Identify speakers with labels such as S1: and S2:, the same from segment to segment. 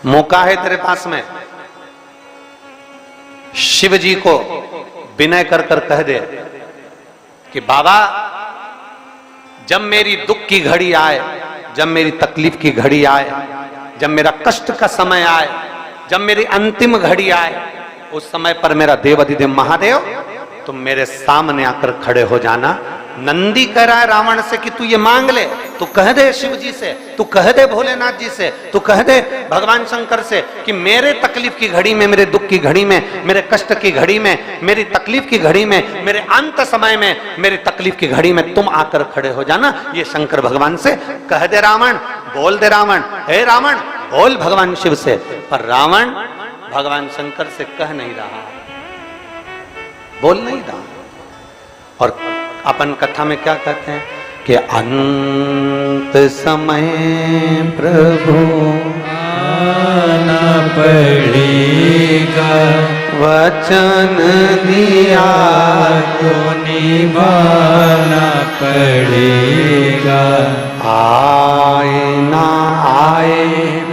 S1: मौका है तेरे पास में, शिव जी को विनय कर कर कह दे कि बाबा जब मेरी दुख की घड़ी आए, जब मेरी तकलीफ की घड़ी आए, जब मेरा कष्ट का समय आए, जब मेरी अंतिम घड़ी आए, उस समय पर मेरा देवाधिदेव महादेव तुम मेरे सामने आकर खड़े हो जाना। नंदी कह रहा है रावण से कि तू ये मांग ले, तू कह दे शिव जी से, तू कह दे भोलेनाथ जी से, तू कह दे भगवान शंकर से कि मेरे तकलीफ की घड़ी में, मेरे दुख की घड़ी में, मेरे कष्ट की घड़ी में, मेरी तकलीफ की घड़ी में, मेरे अंत समय में, मेरी तकलीफ की घड़ी में तुम आकर खड़े हो जाना। ये शंकर भगवान से कह दे रावण, बोल दे रावण, हे रावण बोल भगवान शिव से। पर रावण भगवान शंकर से कह नहीं रहा, बोल नहीं रहा। और अपन कथा में क्या कहते हैं कि अंत समय प्रभु
S2: आना पड़ेगा,
S1: वचन दिया
S2: तो निभाना पड़ेगा।
S1: आए ना आए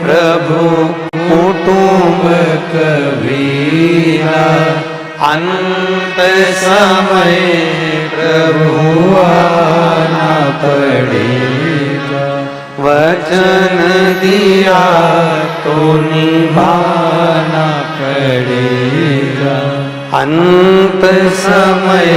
S1: प्रभु कुटुंब
S2: कबीरा,
S1: अंत
S2: समय प्रभु आना पड़ेगा।
S1: वचन दिया
S2: तो निभाना पड़ेगा।
S1: अंत
S2: समय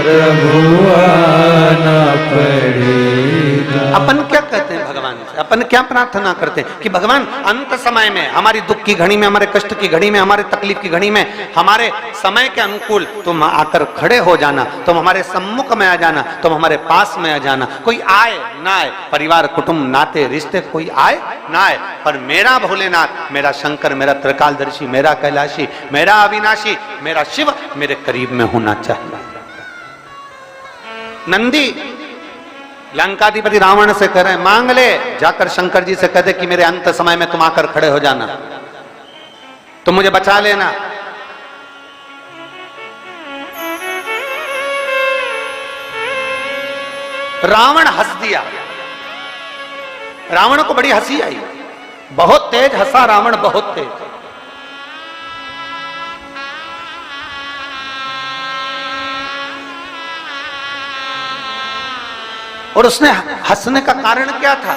S2: प्रभु आना पड़ेगा।
S1: अपन क्या कहते हैं भगवान से, अपन क्या प्रार्थना करते हैं कि भगवान अंत समय में, हमारी दुख की घड़ी में, हमारे कष्ट की घड़ी में, हमारे तकलीफ की घड़ी में, हमारे समय के अनुकूल तुम आकर खड़े हो जाना, तुम हमारे सम्मुख में आ जाना, तुम हमारे पास में आ जाना। कोई आए ना आए, परिवार कुटुंब नाते रिश्ते कोई आए ना आए, पर मेरा भोलेनाथ, मेरा शंकर, मेरा त्रिकालदर्शी, मेरा कैलाशी, मेरा अविनाशी, मेरा शिव मेरे करीब में होना चाहिए। नंदी लंकाधिपति रावण से कह रहे हैं मांग ले, जाकर शंकर जी से कह दे कि मेरे अंत समय में तुम आकर खड़े हो जाना, तुम मुझे बचा लेना। रावण हंस दिया, रावण को बड़ी हंसी आई, बहुत तेज हंसा रावण, बहुत तेज। और उसने हंसने का कारण क्या था?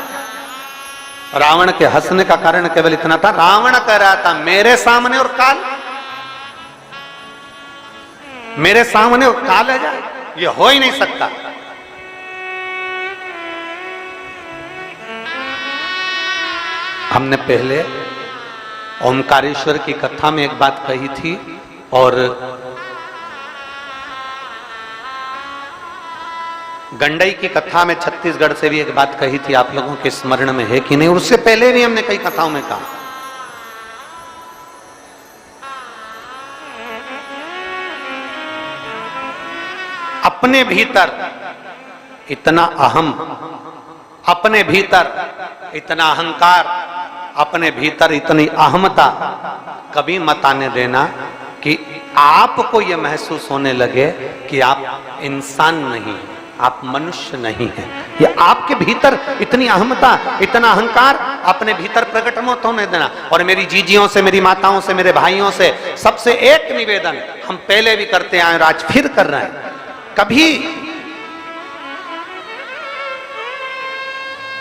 S1: रावण के हंसने का कारण केवल इतना था, रावण कह रहा था मेरे सामने और काल, मेरे सामने और काल आ जाए, ये हो ही नहीं सकता। हमने पहले ओमकारेश्वर की कथा में एक बात कही थी, और गंडई की कथा में छत्तीसगढ़ से भी एक बात कही थी, आप लोगों के स्मरण में है कि नहीं? उससे पहले भी हमने कई कथाओं में कहा, अपने भीतर इतना अहम, अपने भीतर इतना अहंकार, अपने भीतर इतनी अहमता कभी मत आने देना कि आपको यह महसूस होने लगे कि आप इंसान नहीं, आप मनुष्य नहीं हैं। ये आपके भीतर इतनी अहमता, इतना अहंकार अपने भीतर प्रकट मत होने देना। और मेरी जीजियों से, मेरी माताओं से, मेरे भाइयों से सबसे एक निवेदन, हम पहले भी करते आए और आज फिर कर रहे हैं, कभी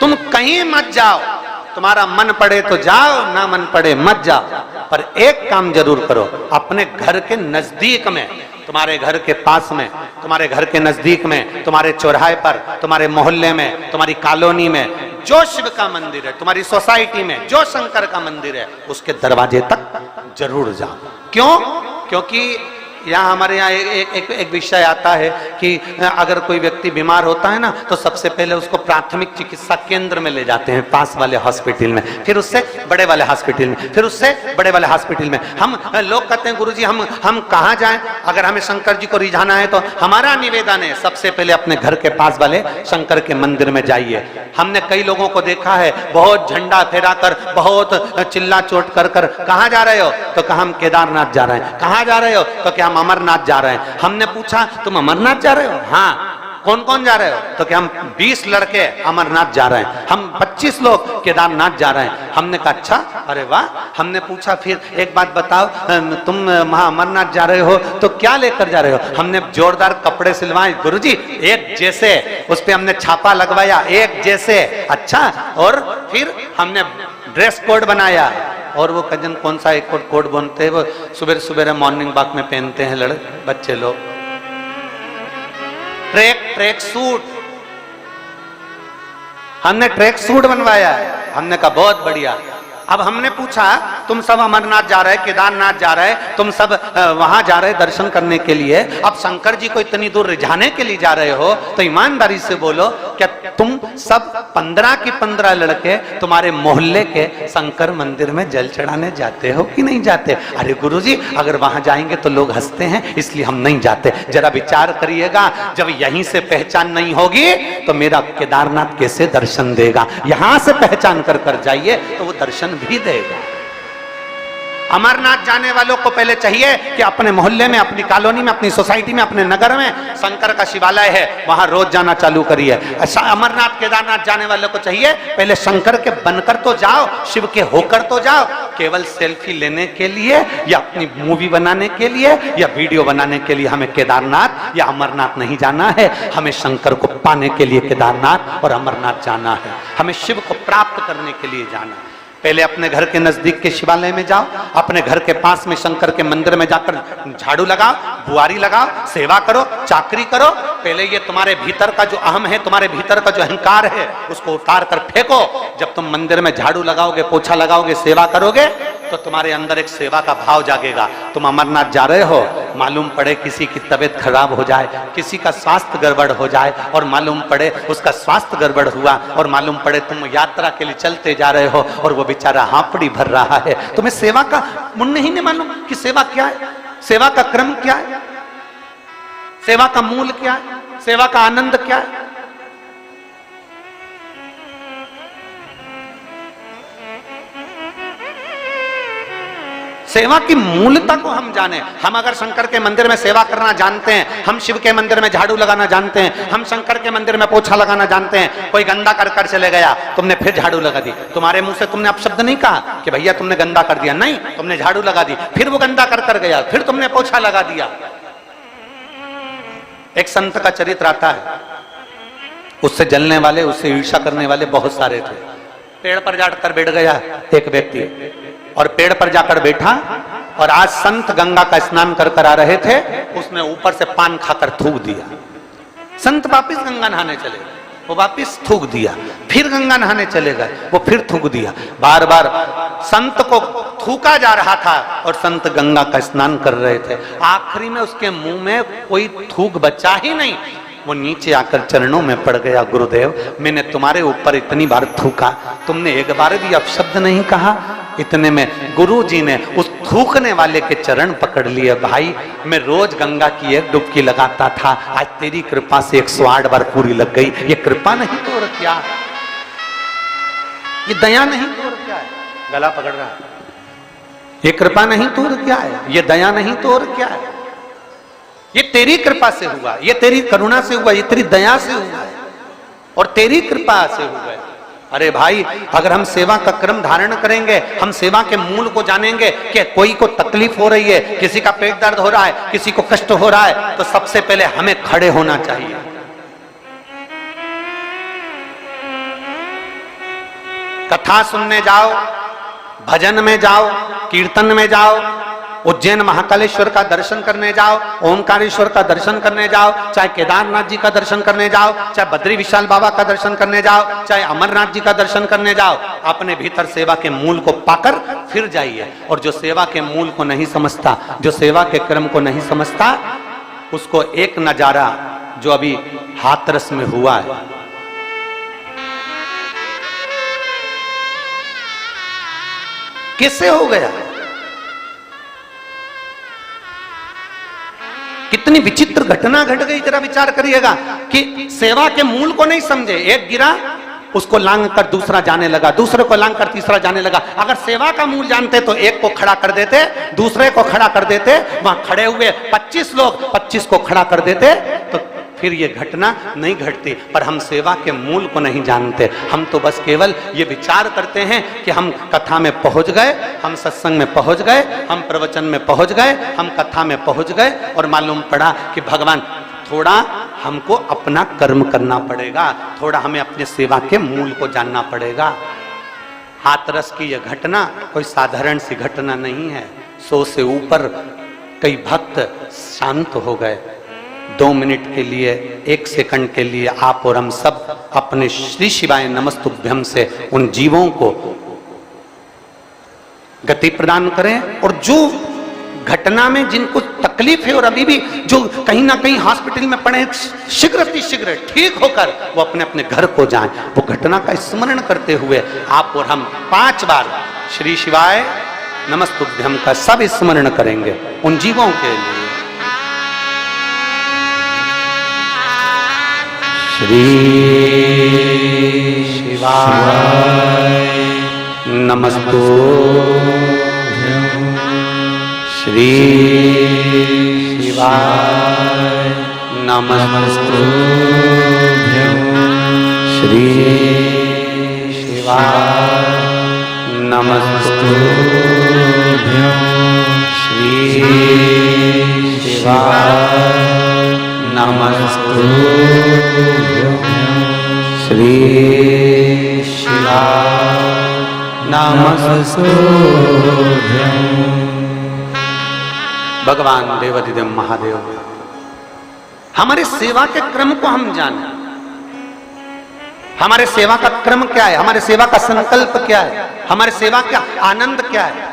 S1: तुम कहीं मत जाओ, तुम्हारा मन पड़े तो जाओ, ना मन पड़े मत जाओ, पर एक काम जरूर करो, अपने घर के नजदीक में, तुम्हारे घर के पास में, तुम्हारे घर के नजदीक में, तुम्हारे चौराहे पर, तुम्हारे मोहल्ले में, तुम्हारी कॉलोनी में जो शिव का मंदिर है, तुम्हारी सोसाइटी में जो शंकर का मंदिर है, उसके दरवाजे तक जरूर जाओ। क्यों? क्योंकि यहाँ हमारे यहाँ एक विषय आता है कि अगर कोई व्यक्ति बीमार होता है ना, तो सबसे पहले उसको प्राथमिक चिकित्सा केंद्र में ले जाते हैं, पास वाले हॉस्पिटल में, फिर उससे बड़े वाले हॉस्पिटल में, फिर उससे बड़े वाले हॉस्पिटल में। हम लोग कहते हैं गुरुजी हम कहाँ जाएं? अगर हमें शंकर जी को रिझाना है तो हमारा निवेदन है सबसे पहले अपने घर के पास वाले शंकर के मंदिर में जाइए। हमने कई लोगों को देखा है बहुत झंडा फहरा कर, बहुत चिल्ला चोट कर कर, कहाँ जा रहे हो? तो कहा हम केदारनाथ जा रहे हैं। कहाँ जा रहे हो? तो क्या अमरनाथ जा रहे हैं। हमने पूछा तुम अमरनाथ जा रहे हो? हाँ। कौन कौन जा रहे हो? तो कि हम 20 लड़के अमरनाथ जा रहे हैं, हम 25 लोग केदारनाथ जा रहे हैं। हमने कहा अच्छा, अरे वाह। हमने पूछा फिर एक बात बताओ, तुम वहां अमरनाथ जा रहे हो तो क्या लेकर जा रहे हो? हमने जोरदार कपड़े सिलवाए गुरुजी, एक जैसे, उस पर हमने छापा लगवाया एक जैसे। अच्छा, और फिर हमने ड्रेस कोड बनाया। और वो कजन कौन सा एक कोड बनते हैं, वो सुबह सुबह मॉर्निंग वॉक में पहनते हैं बच्चे लोग, ट्रैक सूट। हमने ट्रैक सूट बनवाया है। हमने कहा बहुत बढ़िया। अब हमने पूछा तुम सब अमरनाथ जा रहे, केदारनाथ जा रहे, तुम सब वहां जा रहे दर्शन करने के लिए, अब शंकर जी को इतनी दूर रिझाने के लिए जा रहे हो, तो ईमानदारी से बोलो, क्या तुम सब 15 की 15 लड़के तुम्हारे मोहल्ले के शंकर मंदिर में जल चढ़ाने जाते हो कि नहीं जाते? अरे गुरुजी, अगर वहां जाएंगे तो लोग हंसते हैं, इसलिए हम नहीं जाते। जरा विचार करिएगा, जब यहीं से पहचान नहीं होगी तो मेरा केदारनाथ कैसे दर्शन देगा? यहां से पहचान कर जाइए तो वो दर्शन भी देगा। अमरनाथ जाने वालों को पहले चाहिए कि अपने मोहल्ले में, अपनी कॉलोनी में, अपनी सोसाइटी में, अपने नगर में शंकर का शिवालय है, वहां रोज जाना चालू करिए। अमरनाथ केदारनाथ जाने वालों को चाहिए पहले शंकर के बनकर तो जाओ, शिव के होकर तो जाओ। केवल सेल्फी लेने के लिए या अपनी मूवी बनाने के लिए या वीडियो बनाने के लिए हमें केदारनाथ या अमरनाथ नहीं जाना है। हमें शंकर को पाने के लिए केदारनाथ और अमरनाथ जाना है। हमें शिव को प्राप्त करने के लिए जाना है। पहले अपने घर के नजदीक के शिवालय में जाओ, अपने घर के पास में शंकर के मंदिर में जाकर झाड़ू लगाओ, बुआरी लगाओ, सेवा करो, चाकरी करो। पहले ये तुम्हारे भीतर का जो अहम है, तुम्हारे भीतर का जो अहंकार है, उसको उतार कर फेंको। जब तुम मंदिर में झाड़ू लगाओगे, पोछा लगाओगे, सेवा करोगे, तो तुम्हारे अंदर एक सेवा का भाव जागेगा। तुम अमरनाथ जा रहे हो, मालूम पड़े किसी की तबीयत खराब हो जाए, किसी का स्वास्थ्य गड़बड़ हो जाए, और मालूम पड़े उसका स्वास्थ्य गड़बड़ हुआ, और मालूम पड़े तुम यात्रा के लिए चलते जा रहे हो और वो बेचारा हांपड़ी भर रहा है, तुम्हें सेवा का मुन्ने ही नहीं मालूम कि सेवा क्या है, सेवा का क्रम क्या है, सेवा का मूल क्या है, सेवा का आनंद क्या है। सेवा की मूलता को हम जाने। हम अगर शंकर के मंदिर में सेवा करना जानते हैं, हम शिव के मंदिर में झाड़ू लगाना जानते हैं, हम शंकर के मंदिर में पोछा लगाना जानते हैं। कोई गंदा कर चले गया, तुमने फिर झाड़ू लगा दी, तुम्हारे मुंह से तुमने अपशब्द नहीं कहा कि भैया तुमने गंदा कर दिया, नहीं, तुमने झाड़ू लगा दी, फिर वो गंदा कर गया, फिर तुमने पोछा लगा दिया। एक संत का चरित्र आता है, उससे जलने वाले, उससे ईर्ष्या करने वाले बहुत सारे थे। पेड़ पर जाकर बैठ गया एक व्यक्ति, और पेड़ पर जाकर बैठा, और आज संत गंगा का स्नान कर आ रहे थे, उसने ऊपर से पान खाकर थूक दिया। संत वापिस गंगा नहाने चले, वो वापिस थूक दिया, फिर गंगा नहाने चले गए, वो फिर थूक दिया। बार बार संत को थूका जा रहा था और संत गंगा का स्नान कर रहे थे। आखिरी में उसके मुंह में कोई थूक बचा ही नहीं, वो नीचे आकर चरणों में पड़ गया, गुरुदेव मैंने तुम्हारे ऊपर इतनी बार थूका, तुमने एक बार भी अपशब्द नहीं कहा। इतने में गुरु जी ने उस थूकने वाले के चरण पकड़ लिए। भाई, मैं रोज गंगा की एक डुबकी लगाता था, आज तेरी कृपा से 108 बार पूरी लग गई। ये कृपा नहीं तो और क्या, ये दया नहीं तो और क्या है। गला पकड़ रहा है, ये कृपा नहीं तो और क्या है, ये दया नहीं तो और क्या है। ये तेरी कृपा से हुआ, ये तेरी करुणा से हुआ, ये तेरी दया से हुआ है, और तेरी कृपा से हुआ है। अरे भाई, अगर हम सेवा का क्रम धारण करेंगे, हम सेवा के मूल को जानेंगे कि कोई को तकलीफ हो रही है, किसी का पेट दर्द हो रहा है, किसी को कष्ट हो रहा है, तो सबसे पहले हमें खड़े होना चाहिए। कथा सुनने जाओ, भजन में जाओ, कीर्तन में जाओ, उज्जैन महाकालेश्वर का दर्शन करने जाओ, ओमकारेश्वर का दर्शन करने जाओ, चाहे केदारनाथ जी का दर्शन करने जाओ, चाहे बद्री विशाल बाबा का दर्शन करने जाओ, चाहे अमरनाथ जी का दर्शन करने जाओ, अपने भीतर सेवा के मूल को पाकर फिर जाइए। और जो सेवा के मूल को नहीं समझता, जो सेवा के क्रम को नहीं समझता, उसको एक नजारा जो अभी हाथरस में हुआ है, कैसे हो गया, कितनी विचित्र घटना घट गई। जरा विचार करिएगा कि सेवा के मूल को नहीं समझे, एक गिरा, उसको लांग कर दूसरा जाने लगा, दूसरे को लांग कर तीसरा जाने लगा। अगर सेवा का मूल जानते तो एक को खड़ा कर देते, दूसरे को खड़ा कर देते, वहां खड़े हुए 25 लोग 25 को खड़ा कर देते, तो फिर ये घटना नहीं घटती। पर हम सेवा के मूल को नहीं जानते। हम तो बस केवल ये विचार करते हैं कि हम कथा में पहुंच गए, हम सत्संग में पहुंच गए, हम प्रवचन में पहुंच गए, हम कथा में पहुंच गए, और मालूम पड़ा कि भगवान थोड़ा हमको अपना कर्म करना पड़ेगा, थोड़ा हमें अपने सेवा के मूल को जानना पड़ेगा। हाथरस की यह घटना कोई साधारण सी घटना नहीं है। 100 से ऊपर कई भक्त शांत हो गए। 2 मिनट के लिए, 1 सेकंड के लिए आप और हम सब अपने श्री शिवाय नमस्तुभ्यम से उन जीवों को गति प्रदान करें। और जो घटना में जिनको तकलीफ है और अभी भी जो कहीं ना कहीं हॉस्पिटल में पड़े, शीघ्र ठीक होकर वो अपने अपने घर को जाएं। वो घटना का स्मरण करते हुए आप और हम 5 बार श्री शिवाय नमस्तुभ्यम का सब स्मरण करेंगे उन जीवों के लिए। श्री शिवाय नमस्तुभ्यम, श्री शिवाय नमस्तुभ्यम, श्री शिवाय नमस्तुभ्यम, श्री शिवाय नमस्तुभ्यम, श्री शिवाय नमस्तुभ्यम। भगवान देवाधिदेव महादेव हमारे सेवा के क्रम को हम जानें। हमारे सेवा का क्रम क्या है, हमारे सेवा का संकल्प क्या है, हमारे सेवा का आनंद क्या है।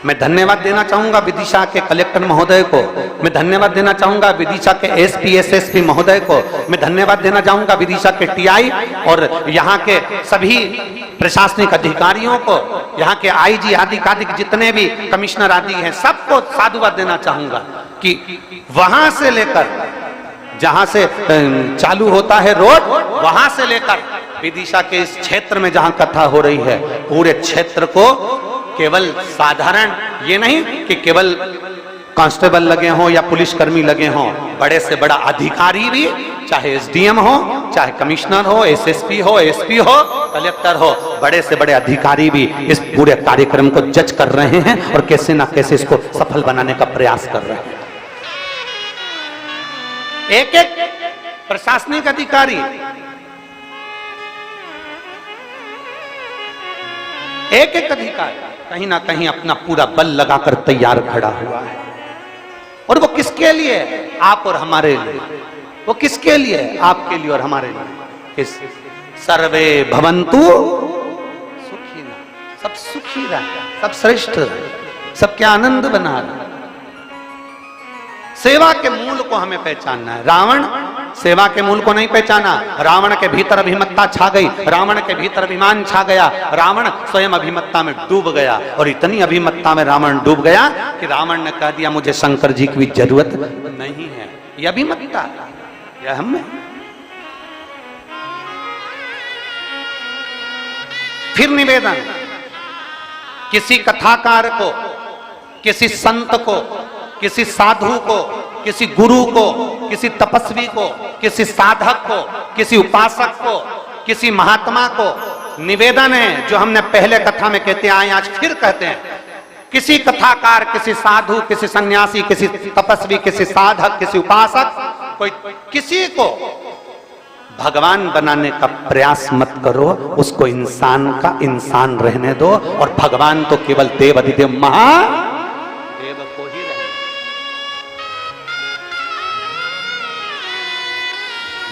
S1: मैं धन्यवाद देना चाहूंगा विदिशा के कलेक्टर महोदय को, मैं धन्यवाद देना चाहूंगा विदिशा के एसपी एसएसपी महोदय को, मैं धन्यवाद देना चाहूंगा विदिशा के टीआई और यहाँ के सभी प्रशासनिक अधिकारियों को, यहाँ के आईजी आदि आदि जितने भी कमिश्नर आदि हैं, सबको साधुवाद देना चाहूंगा कि वहां से लेकर जहां से चालू होता है रोड, वहां से लेकर विदिशा के इस क्षेत्र में जहां कथा हो रही है, पूरे क्षेत्र को केवल साधारण ये नहीं कि केवल कांस्टेबल लगे हों या पुलिसकर्मी लगे हों, बड़े से बड़ा अधिकारी भी, चाहे एसडीएम हो, चाहे कमिश्नर हो, एसएसपी हो, एसपी हो, कलेक्टर हो, बड़े से बड़े अधिकारी भी इस पूरे कार्यक्रम को जज कर रहे हैं और कैसे ना कैसे इसको सफल बनाने का प्रयास कर रहे हैं। एक एक प्रशासनिक अधिकारी, एक एक अधिकारी कहीं ना कहीं अपना पूरा बल लगाकर तैयार खड़ा हुआ है। और वो किसके लिए? आप और हमारे लिए। वो किसके लिए? आपके लिए और हमारे लिए। किस? सर्वे भवन्तु सुखिनः, सब सुखी रहे, सब श्रेष्ठ रहे, सबके आनंद बना रहे। सेवा के मूल को हमें पहचानना है। रावण सेवा के मूल को नहीं पहचाना, रावण के भीतर अभिमत्ता छा गई, रावण के भीतर अभिमान छा गया, रावण स्वयं अभिमत्ता में डूब गया। और इतनी अभिमत्ता में रावण डूब गया कि रावण ने कह दिया मुझे शंकर जी की भी जरूरत नहीं है। यह अभिमत्ता, यह हम में। फिर निवेदन, किसी कथाकार को, किसी संत को, किसी साधु को, किसी गुरु को, किसी तपस्वी को, किसी साधक को, किसी उपासक को, किसी महात्मा को निवेदन है, जो हमने पहले कथा में कहते आए आज फिर कहते हैं, किसी कथाकार, किसी साधु, किसी सन्यासी, किसी तपस्वी, किसी साधक, किसी उपासक, कोई किसी को भगवान बनाने का प्रयास मत करो, उसको इंसान का इंसान रहने दो। और भगवान तो केवल देव अधिदेव महादेव को ही रहने।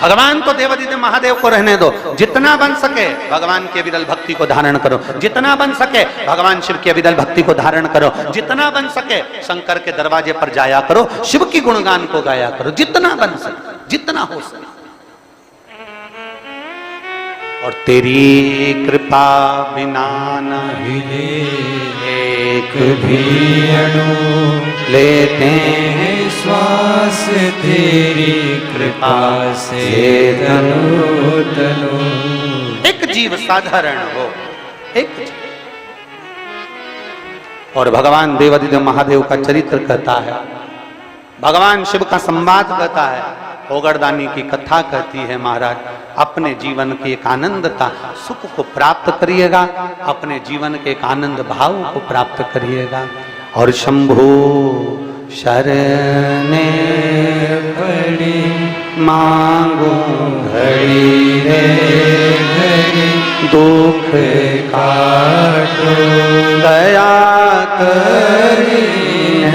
S1: भगवान तो देव अधिदेव महादेव को रहने दो। जितना बन सके भगवान की अविरल भक्ति को धारण करो, जितना बन सके भगवान शिव की अविरल भक्ति को धारण करो, जितना बन सके शंकर के दरवाजे पर जाया करो, शिव की गुणगान को गाया करो, जितना बन सके, जितना हो सके। और तेरी कृपा बिना नहीं एक भी अणु लेते हैं
S2: श्वास, तेरी कृपा से तनु तनु।
S1: एक जीव साधारण हो, एक जीव। और भगवान देवाधिदेव महादेव का चरित्र कहता है, भगवान शिव का संवाद कहता है ओगरदानी की कथा कहती है महाराज, अपने जीवन के एक आनंदता सुख को प्राप्त करिएगा, अपने जीवन के एक आनंद भाव को प्राप्त करिएगा। और शंभो शरणे
S2: पड़ी
S1: मांगो
S2: घड़ी रे घड़ी
S1: दुख
S2: काटो
S1: दया
S2: करी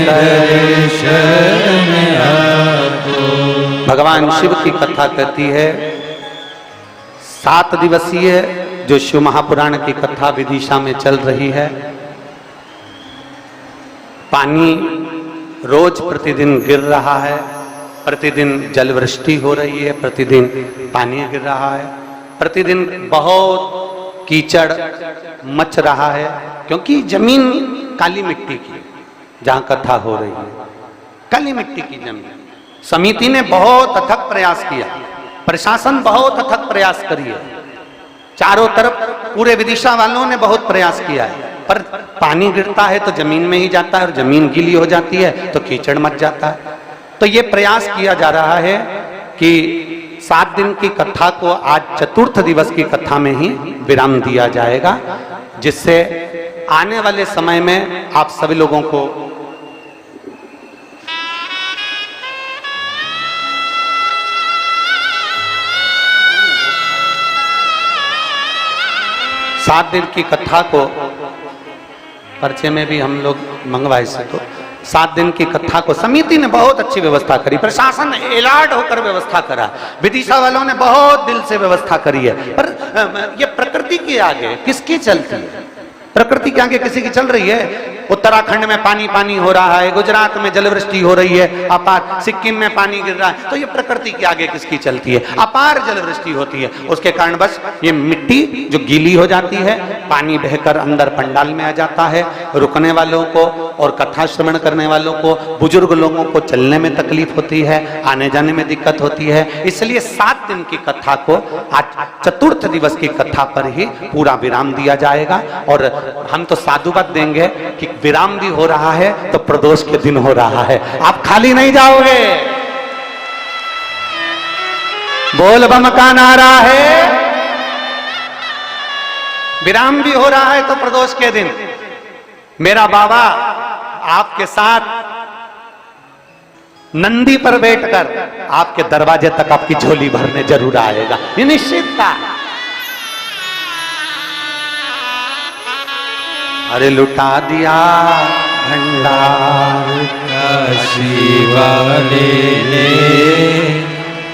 S2: दर्शन आपको।
S1: भगवान शिव की कथा कहती है 7 दिवसीय जो शिव महापुराण की कथा विदिशा में चल रही है। पानी रोज प्रतिदिन गिर रहा है, प्रतिदिन जल वृष्टि हो रही है, प्रतिदिन पानी गिर रहा है, प्रतिदिन बहुत कीचड़ मच रहा है, क्योंकि जमीन काली मिट्टी की जहां कथा हो रही है, काली मिट्टी की जमीन। समिति ने बहुत अथक प्रयास किया, प्रशासन बहुत अथक प्रयास करी है, चारों तरफ पूरे विदिशा वालों ने बहुत प्रयास किया है, पर पानी गिरता है तो जमीन में ही जाता है और जमीन गीली हो जाती है तो कीचड़ मच जाता है। तो ये प्रयास किया जा रहा है कि 7 दिन की कथा को आज चतुर्थ दिवस की कथा में ही विराम दिया जाएगा, जिससे आने वाले समय में आप सभी लोगों को सात दिन की कथा को पर्चे में भी हम लोग मंगवाए से, तो 7 दिन की कथा को समिति ने बहुत अच्छी व्यवस्था करी, प्रशासन एलार्ट होकर व्यवस्था करा, विदिशा वालों ने बहुत दिल से व्यवस्था करी है। पर ये प्रकृति के आगे किसकी चलती है? प्रकृति के आगे किसी की चल रही है? उत्तराखंड में पानी पानी हो रहा है, गुजरात में जलवृष्टि हो रही है अपार, सिक्किम में पानी गिर रहा है, तो ये प्रकृति के आगे किसकी चलती है? अपार जलवृष्टि होती है, उसके कारण बस ये मिट्टी जो गीली हो जाती है, पानी बहकर अंदर पंडाल में आ जाता है, रुकने वालों को और कथा श्रवण करने वालों को, बुजुर्ग लोगों को चलने में तकलीफ होती है, आने जाने में दिक्कत होती है। इसलिए 7 दिन की कथा को आज चतुर्थ दिवस की कथा पर ही पूरा विराम दिया जाएगा। और हम तो साधुवाद देंगे कि विराम भी हो रहा है तो प्रदोष के दिन हो रहा है, आप खाली नहीं जाओगे। बोल बम का नारा है, विराम भी हो रहा है तो प्रदोष के दिन मेरा बाबा आपके साथ नंदी पर बैठकर आपके दरवाजे तक आपकी झोली भरने जरूर आएगा, ये निश्चित था। अरे लुटा दिया भंडार
S2: काशी वाले ने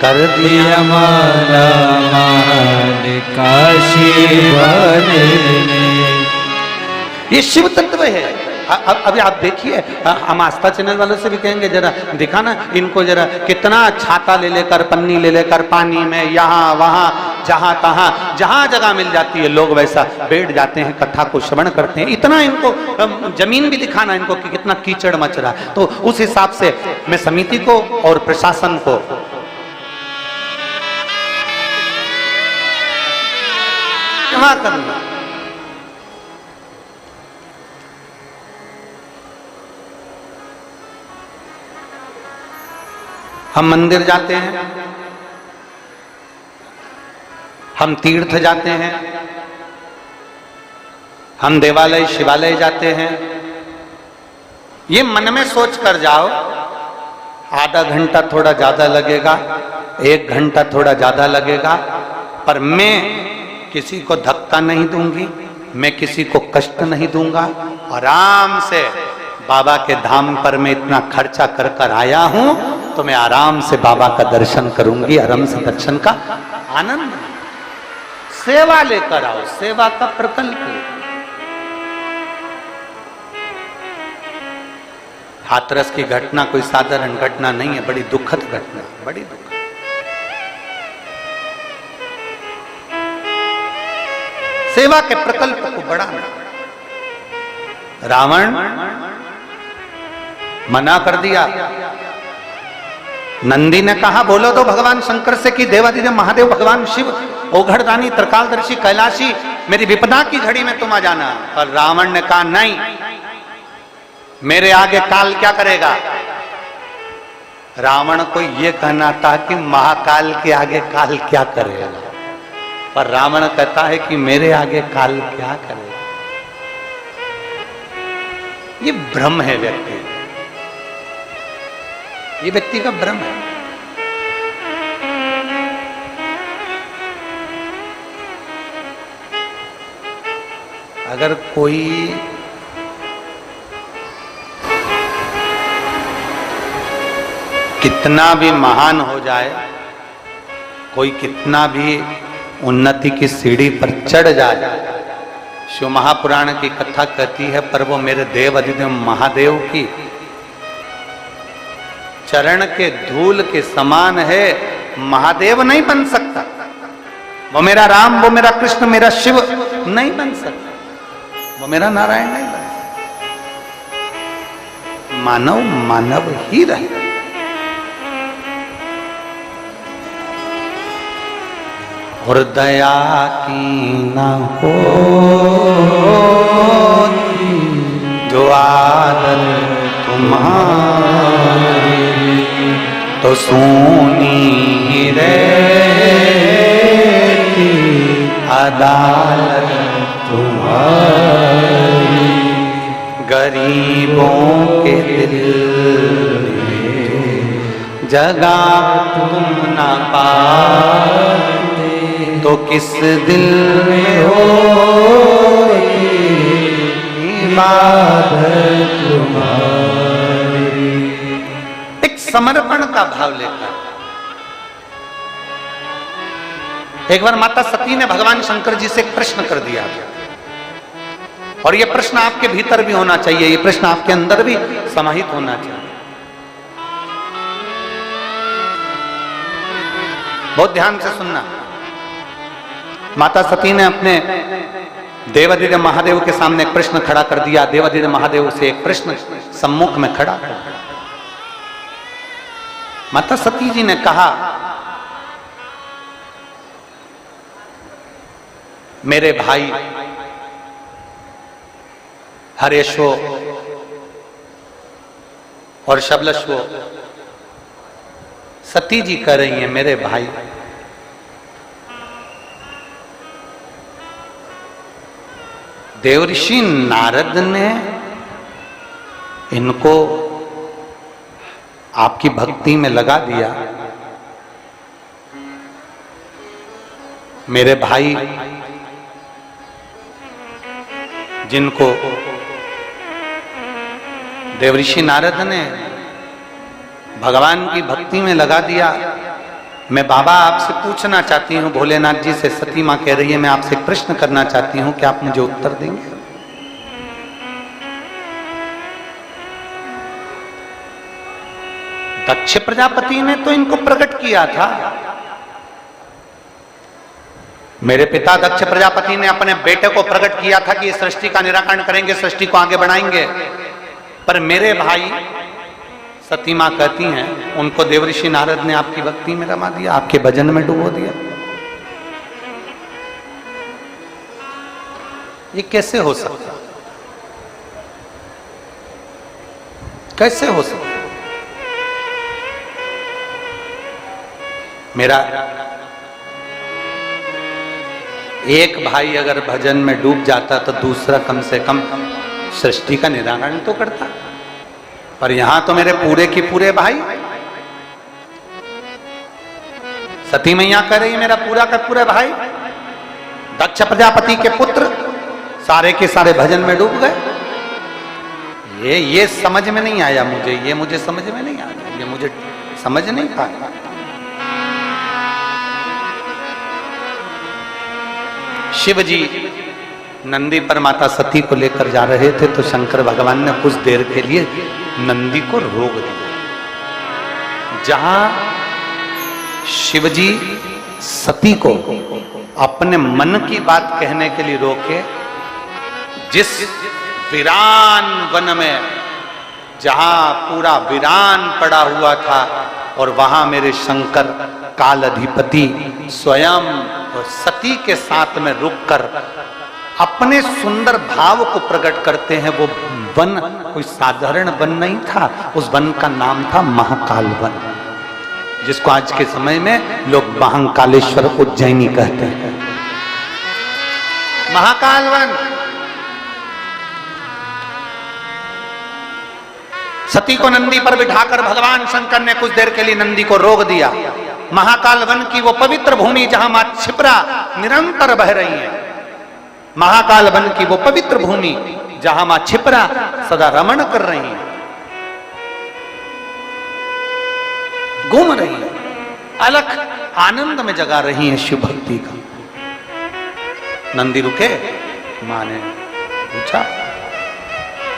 S1: कर
S2: दिया माला माल, काशी वाले ने।
S1: ये शिव तत्व है। अभी आप देखिए, हम आस्था चैनल वालों से भी कहेंगे जरा दिखाना इनको, जरा कितना छाता ले लेकर, पन्नी ले लेकर पानी में यहाँ वहाँ जहाँ तहाँ जहाँ जगह मिल जाती है लोग वैसा बैठ जाते हैं, कथा को श्रवण करते हैं। इतना इनको जमीन भी दिखाना इनको कि कितना कीचड़ मच रहा है। तो उस हिसाब से मैं समिति को और प्रशासन को क्षमा करूंगा। हम मंदिर जाते हैं, हम तीर्थ जाते हैं, हम देवालय शिवालय जाते हैं। ये मन में सोच कर जाओ, आधा घंटा थोड़ा ज्यादा लगेगा, 1 घंटा थोड़ा ज्यादा लगेगा, पर मैं किसी को धक्का नहीं दूंगी, मैं किसी को कष्ट नहीं दूंगा। आराम से बाबा के धाम पर मैं इतना खर्चा कर कर आया हूं तो मैं आराम से बाबा का दर्शन करूंगी, आराम से दर्शन का आनंद। सेवा लेकर आओ, सेवा का प्रकल्प। हाथरस की घटना कोई साधारण घटना नहीं है, बड़ी दुखद घटना, बड़ी दुखद। सेवा के प्रकल्प को बढ़ाना। रावण मना कर दिया, नंदी ने कहा बोलो तो भगवान शंकर से कि देवादिदेव महादेव भगवान शिव ओघड़दानी त्रिकालदर्शी कैलाशी मेरी विपदा की घड़ी में तुम आ जाना। और रावण ने कहा नहीं, मेरे आगे काल क्या करेगा। रावण को यह कहना था कि महाकाल के आगे काल क्या करेगा, पर रावण कहता है कि मेरे आगे काल क्या करेगा। ये भ्रम है व्यक्ति, ये व्यक्ति का भ्रम है। अगर कोई कितना भी महान हो जाए, कोई कितना भी उन्नति की सीढ़ी पर चढ़ जाए, शिव महापुराण की कथा कहती है, पर वो मेरे देव अधिदेव महादेव की चरण के धूल के समान है, महादेव नहीं बन सकता। वो मेरा राम, वो मेरा कृष्ण, मेरा शिव नहीं बन सकता, वो मेरा नारायण नहीं बन सकता। मानव मानव ही रहे। और दया की न हो जो आदर तुम्हारी, तो सोनी रहती अदालत तुम्हारी। गरीबों के दिल में जगह तुम न पाते, तो किस दिल में हो इबादत तुम्हारी। एक समर्पण का भाव लेकर एक बार माता सती ने भगवान शंकर जी से एक प्रश्न कर दिया, और यह प्रश्न आपके भीतर भी होना चाहिए, यह प्रश्न आपके अंदर भी समाहित होना चाहिए। बहुत ध्यान से सुनना। माता सती ने अपने देवादिदेव महादेव के सामने एक प्रश्न खड़ा कर दिया। देवादिदेव महादेव से एक प्रश्न सम्मुख में खड़ा। माता सती जी ने कहा, मेरे भाई हरेशो और शबलशो, सती जी कह रही हैं, मेरे भाई देवऋषि नारद ने इनको आपकी भक्ति में लगा दिया। मेरे भाई जिनको देवऋषि नारद ने भगवान की भक्ति में लगा दिया, मैं बाबा आपसे पूछना चाहती हूँ, भोलेनाथ जी से सती माँ कह रही है, मैं आपसे एक प्रश्न करना चाहती हूँ, क्या आप मुझे उत्तर देंगे? दक्ष प्रजापति ने तो इनको प्रकट किया था। मेरे पिता दक्ष प्रजापति ने अपने बेटे को प्रकट किया था कि ये सृष्टि का निराकरण करेंगे, सृष्टि को आगे बढ़ाएंगे। पर मेरे भाई सती मां कहती हैं, उनको देवऋषि नारद ने आपकी भक्ति में रमा दिया, आपके भजन में डुबो दिया। ये कैसे हो सकता? कैसे हो सकता? मेरा एक भाई अगर भजन में डूब जाता तो दूसरा कम से कम सृष्टि का निराकरण तो करता। पर यहां तो मेरे पूरे की पूरे भाई, सती मैया कह रही है, मेरा पूरा का पूरे भाई दक्ष प्रजापति के पुत्र सारे के सारे भजन में डूब गए। ये समझ में नहीं आया मुझे, ये मुझे समझ में नहीं आया, ये मुझे समझ नहीं पाया। शिव जी नंदी पर माता सती को लेकर जा रहे थे तो शंकर भगवान ने कुछ देर के लिए नंदी को रोक दिया। जहां शिवजी सती को अपने मन की बात कहने के लिए रोके, जिस वीरान वन में जहां पूरा वीरान पड़ा हुआ था, और वहां मेरे शंकर काल अधिपति स्वयं और सती के साथ में रुककर अपने सुंदर भाव को प्रकट करते हैं। वो वन कोई साधारण वन नहीं था, उस वन का नाम था महाकाल वन। जिसको आज के समय में लोग महाकालेश्वर उज्जैनी कहते हैं। महाकाल वन। सती को नंदी पर बिठाकर भगवान शंकर ने कुछ देर के लिए नंदी को रोक दिया। महाकाल वन की वो पवित्र भूमि जहां मां क्षिप्रा निरंतर बह रही है, महाकाल वन की वो पवित्र भूमि जहां मां क्षिप्रा सदा रमण कर रही है, घूम रही है, अलख आनंद में जगा रही है शिव भक्ति का। नंदी रुके, मां ने पूछा,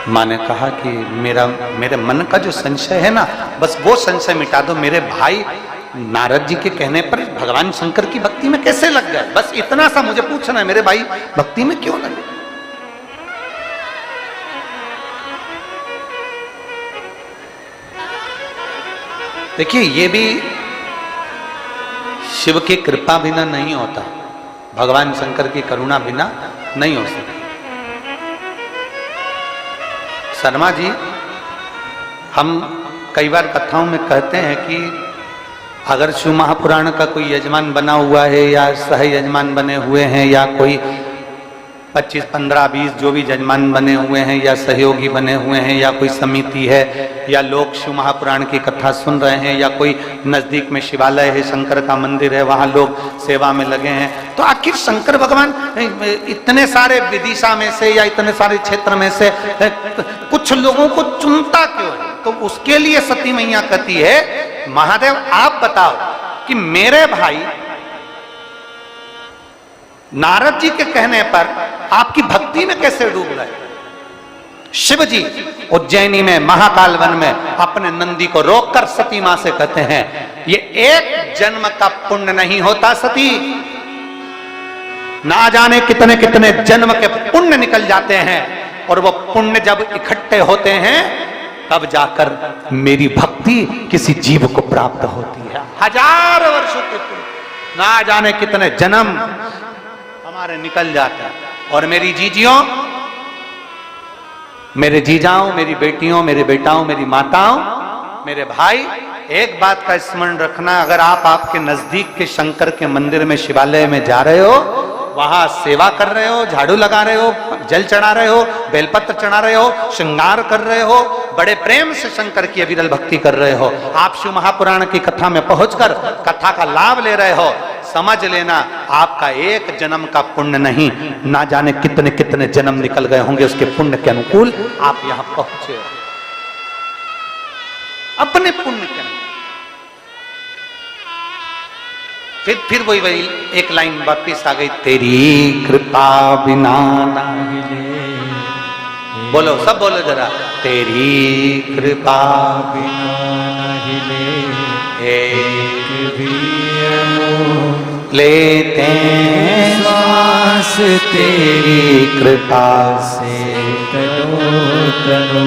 S1: मां ने कहा कि मेरे मन का जो संशय है ना, बस वो संशय मिटा दो। मेरे भाई नारद जी के कहने पर भगवान शंकर की भक्ति में कैसे लग गए, बस इतना सा मुझे पूछना है, मेरे भाई भक्ति में क्यों लगे। देखिए, ये भी शिव की कृपा बिना नहीं होता, भगवान शंकर की करुणा बिना नहीं हो सकती। शर्मा जी, हम कई बार कथाओं में कहते हैं कि अगर शिव महापुराण का कोई यजमान बना हुआ है या सह यजमान बने हुए हैं या कोई 25, 15, 20 जो भी यजमान बने हुए हैं या सहयोगी बने हुए हैं या कोई समिति है या लोग शिव महापुराण की कथा सुन रहे हैं या कोई नजदीक में शिवालय है, शंकर का मंदिर है, वहां लोग सेवा में लगे हैं, तो आखिर शंकर भगवान इतने सारे विदिशा में से या इतने सारे क्षेत्र में से कुछ लोगों को चुनता क्यों है? तो उसके लिए सती मैया कहती है, महादेव आप बताओ कि मेरे भाई नारद जी के कहने पर आपकी भक्ति में कैसे डूब गए। शिव जी उज्जैनी में महाकाल वन में अपने नंदी को रोककर सती मां से कहते हैं, ये एक जन्म का पुण्य नहीं होता सती, ना जाने कितने कितने जन्म के पुण्य निकल जाते हैं, और वो पुण्य जब इकट्ठे होते हैं तब जाकर मेरी भक्ति किसी जीव को प्राप्त होती है। हजार वर्षों के पुण्य, ना जाने कितने जन्म हमारे निकल जाता है। और मेरी जीजियों, मेरे जीजाओं, मेरी बेटियों, मेरे बेटाओं, मेरी माताओं, मेरे भाई, एक बात का स्मरण रखना, अगर आप आपके नजदीक के शंकर के मंदिर में, शिवालय में जा रहे हो, वहां सेवा कर रहे हो, झाड़ू लगा रहे हो, जल चढ़ा रहे हो, बेलपत्र चढ़ा रहे हो, श्रृंगार कर रहे हो, बड़े प्रेम से शंकर की अविरल भक्ति कर रहे हो, आप शिव महापुराण की कथा में पहुंचकर कथा का लाभ ले रहे हो, समझ लेना आपका एक जन्म का पुण्य नहीं, ना जाने कितने कितने जन्म निकल गए होंगे उसके पुण्य के अनुकूल आप यहां पहुंचे हो, अपने पुण्य के अनुकूल। फिर वही एक लाइन वापिस आ गई, तेरी कृपा बिना नहीं। बोलो, सब बोलो जरा, तेरी कृपा
S2: बिना नहीं ले
S1: एक
S2: भी अमोल
S1: लेते हैं
S2: श्वास
S1: तेरी कृपा
S2: से तनो तनो।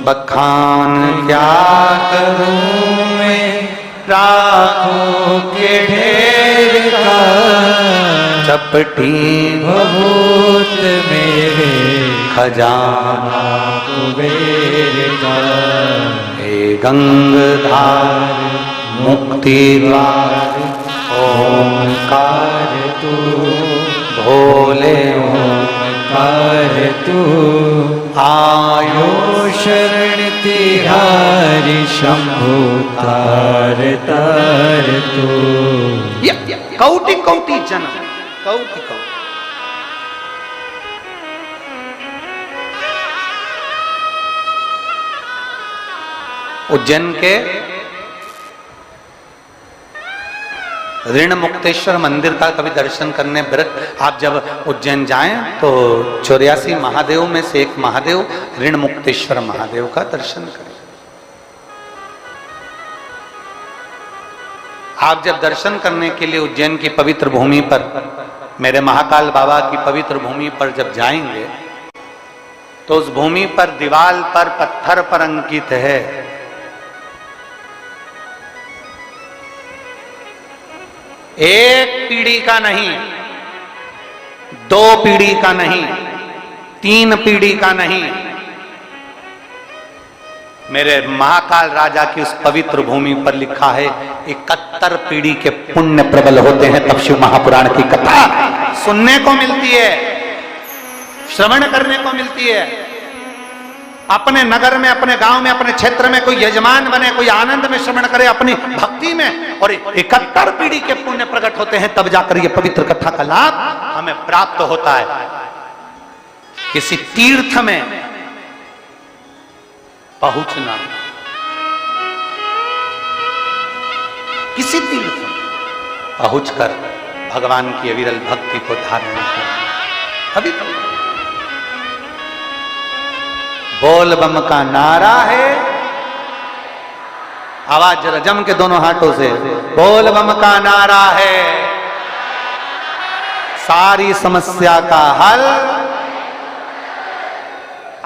S1: बखान क्या
S2: करूं मैं
S1: राखों के ढेर का, चपटी
S2: भभूत मेरे
S1: खजाना
S2: कुबेर का।
S1: हे गंगाधार मुक्ति द्वार ओंकार
S2: तू
S1: भोले
S2: ओंकार तू।
S1: आयो
S2: शरण तिहारी शंभु तार तार तू।
S1: कौटि कौटि जन्म, कौटि कौटि। उज्जैन के ऋण मुक्तेश्वर मंदिर का कभी दर्शन करने व्रत, आप जब उज्जैन जाएं तो 84 महादेव में से एक महादेव ऋण मुक्तेश्वर महादेव का दर्शन करें। आप जब दर्शन करने के लिए उज्जैन की पवित्र भूमि पर, मेरे महाकाल बाबा की पवित्र भूमि पर जब जाएंगे तो उस भूमि पर दीवाल पर पत्थर पर अंकित है, एक पीढ़ी का नहीं, 2 पीढ़ी का नहीं, 3 पीढ़ी का नहीं, मेरे महाकाल राजा की उस पवित्र भूमि पर लिखा है 71 पीढ़ी के पुण्य प्रबल होते हैं, तब शिव महापुराण की कथा सुनने को मिलती है, श्रवण करने को मिलती है। अपने नगर में, अपने गांव में, अपने क्षेत्र में कोई यजमान बने, कोई आनंद में श्रवण करे अपनी भक्ति में, और 71 पीढ़ी के पुण्य प्रकट होते हैं, तब जाकर ये पवित्र कथा का लाभ हमें प्राप्त होता है। किसी तीर्थ में पहुंचना, किसी तीर्थ में पहुंचकर भगवान की अविरल भक्ति को धारण करना, अभी बोल बम का नारा है। आवाज जरा जम के दोनों हाथों से, बोल बम का नारा है, सारी समस्या का हल।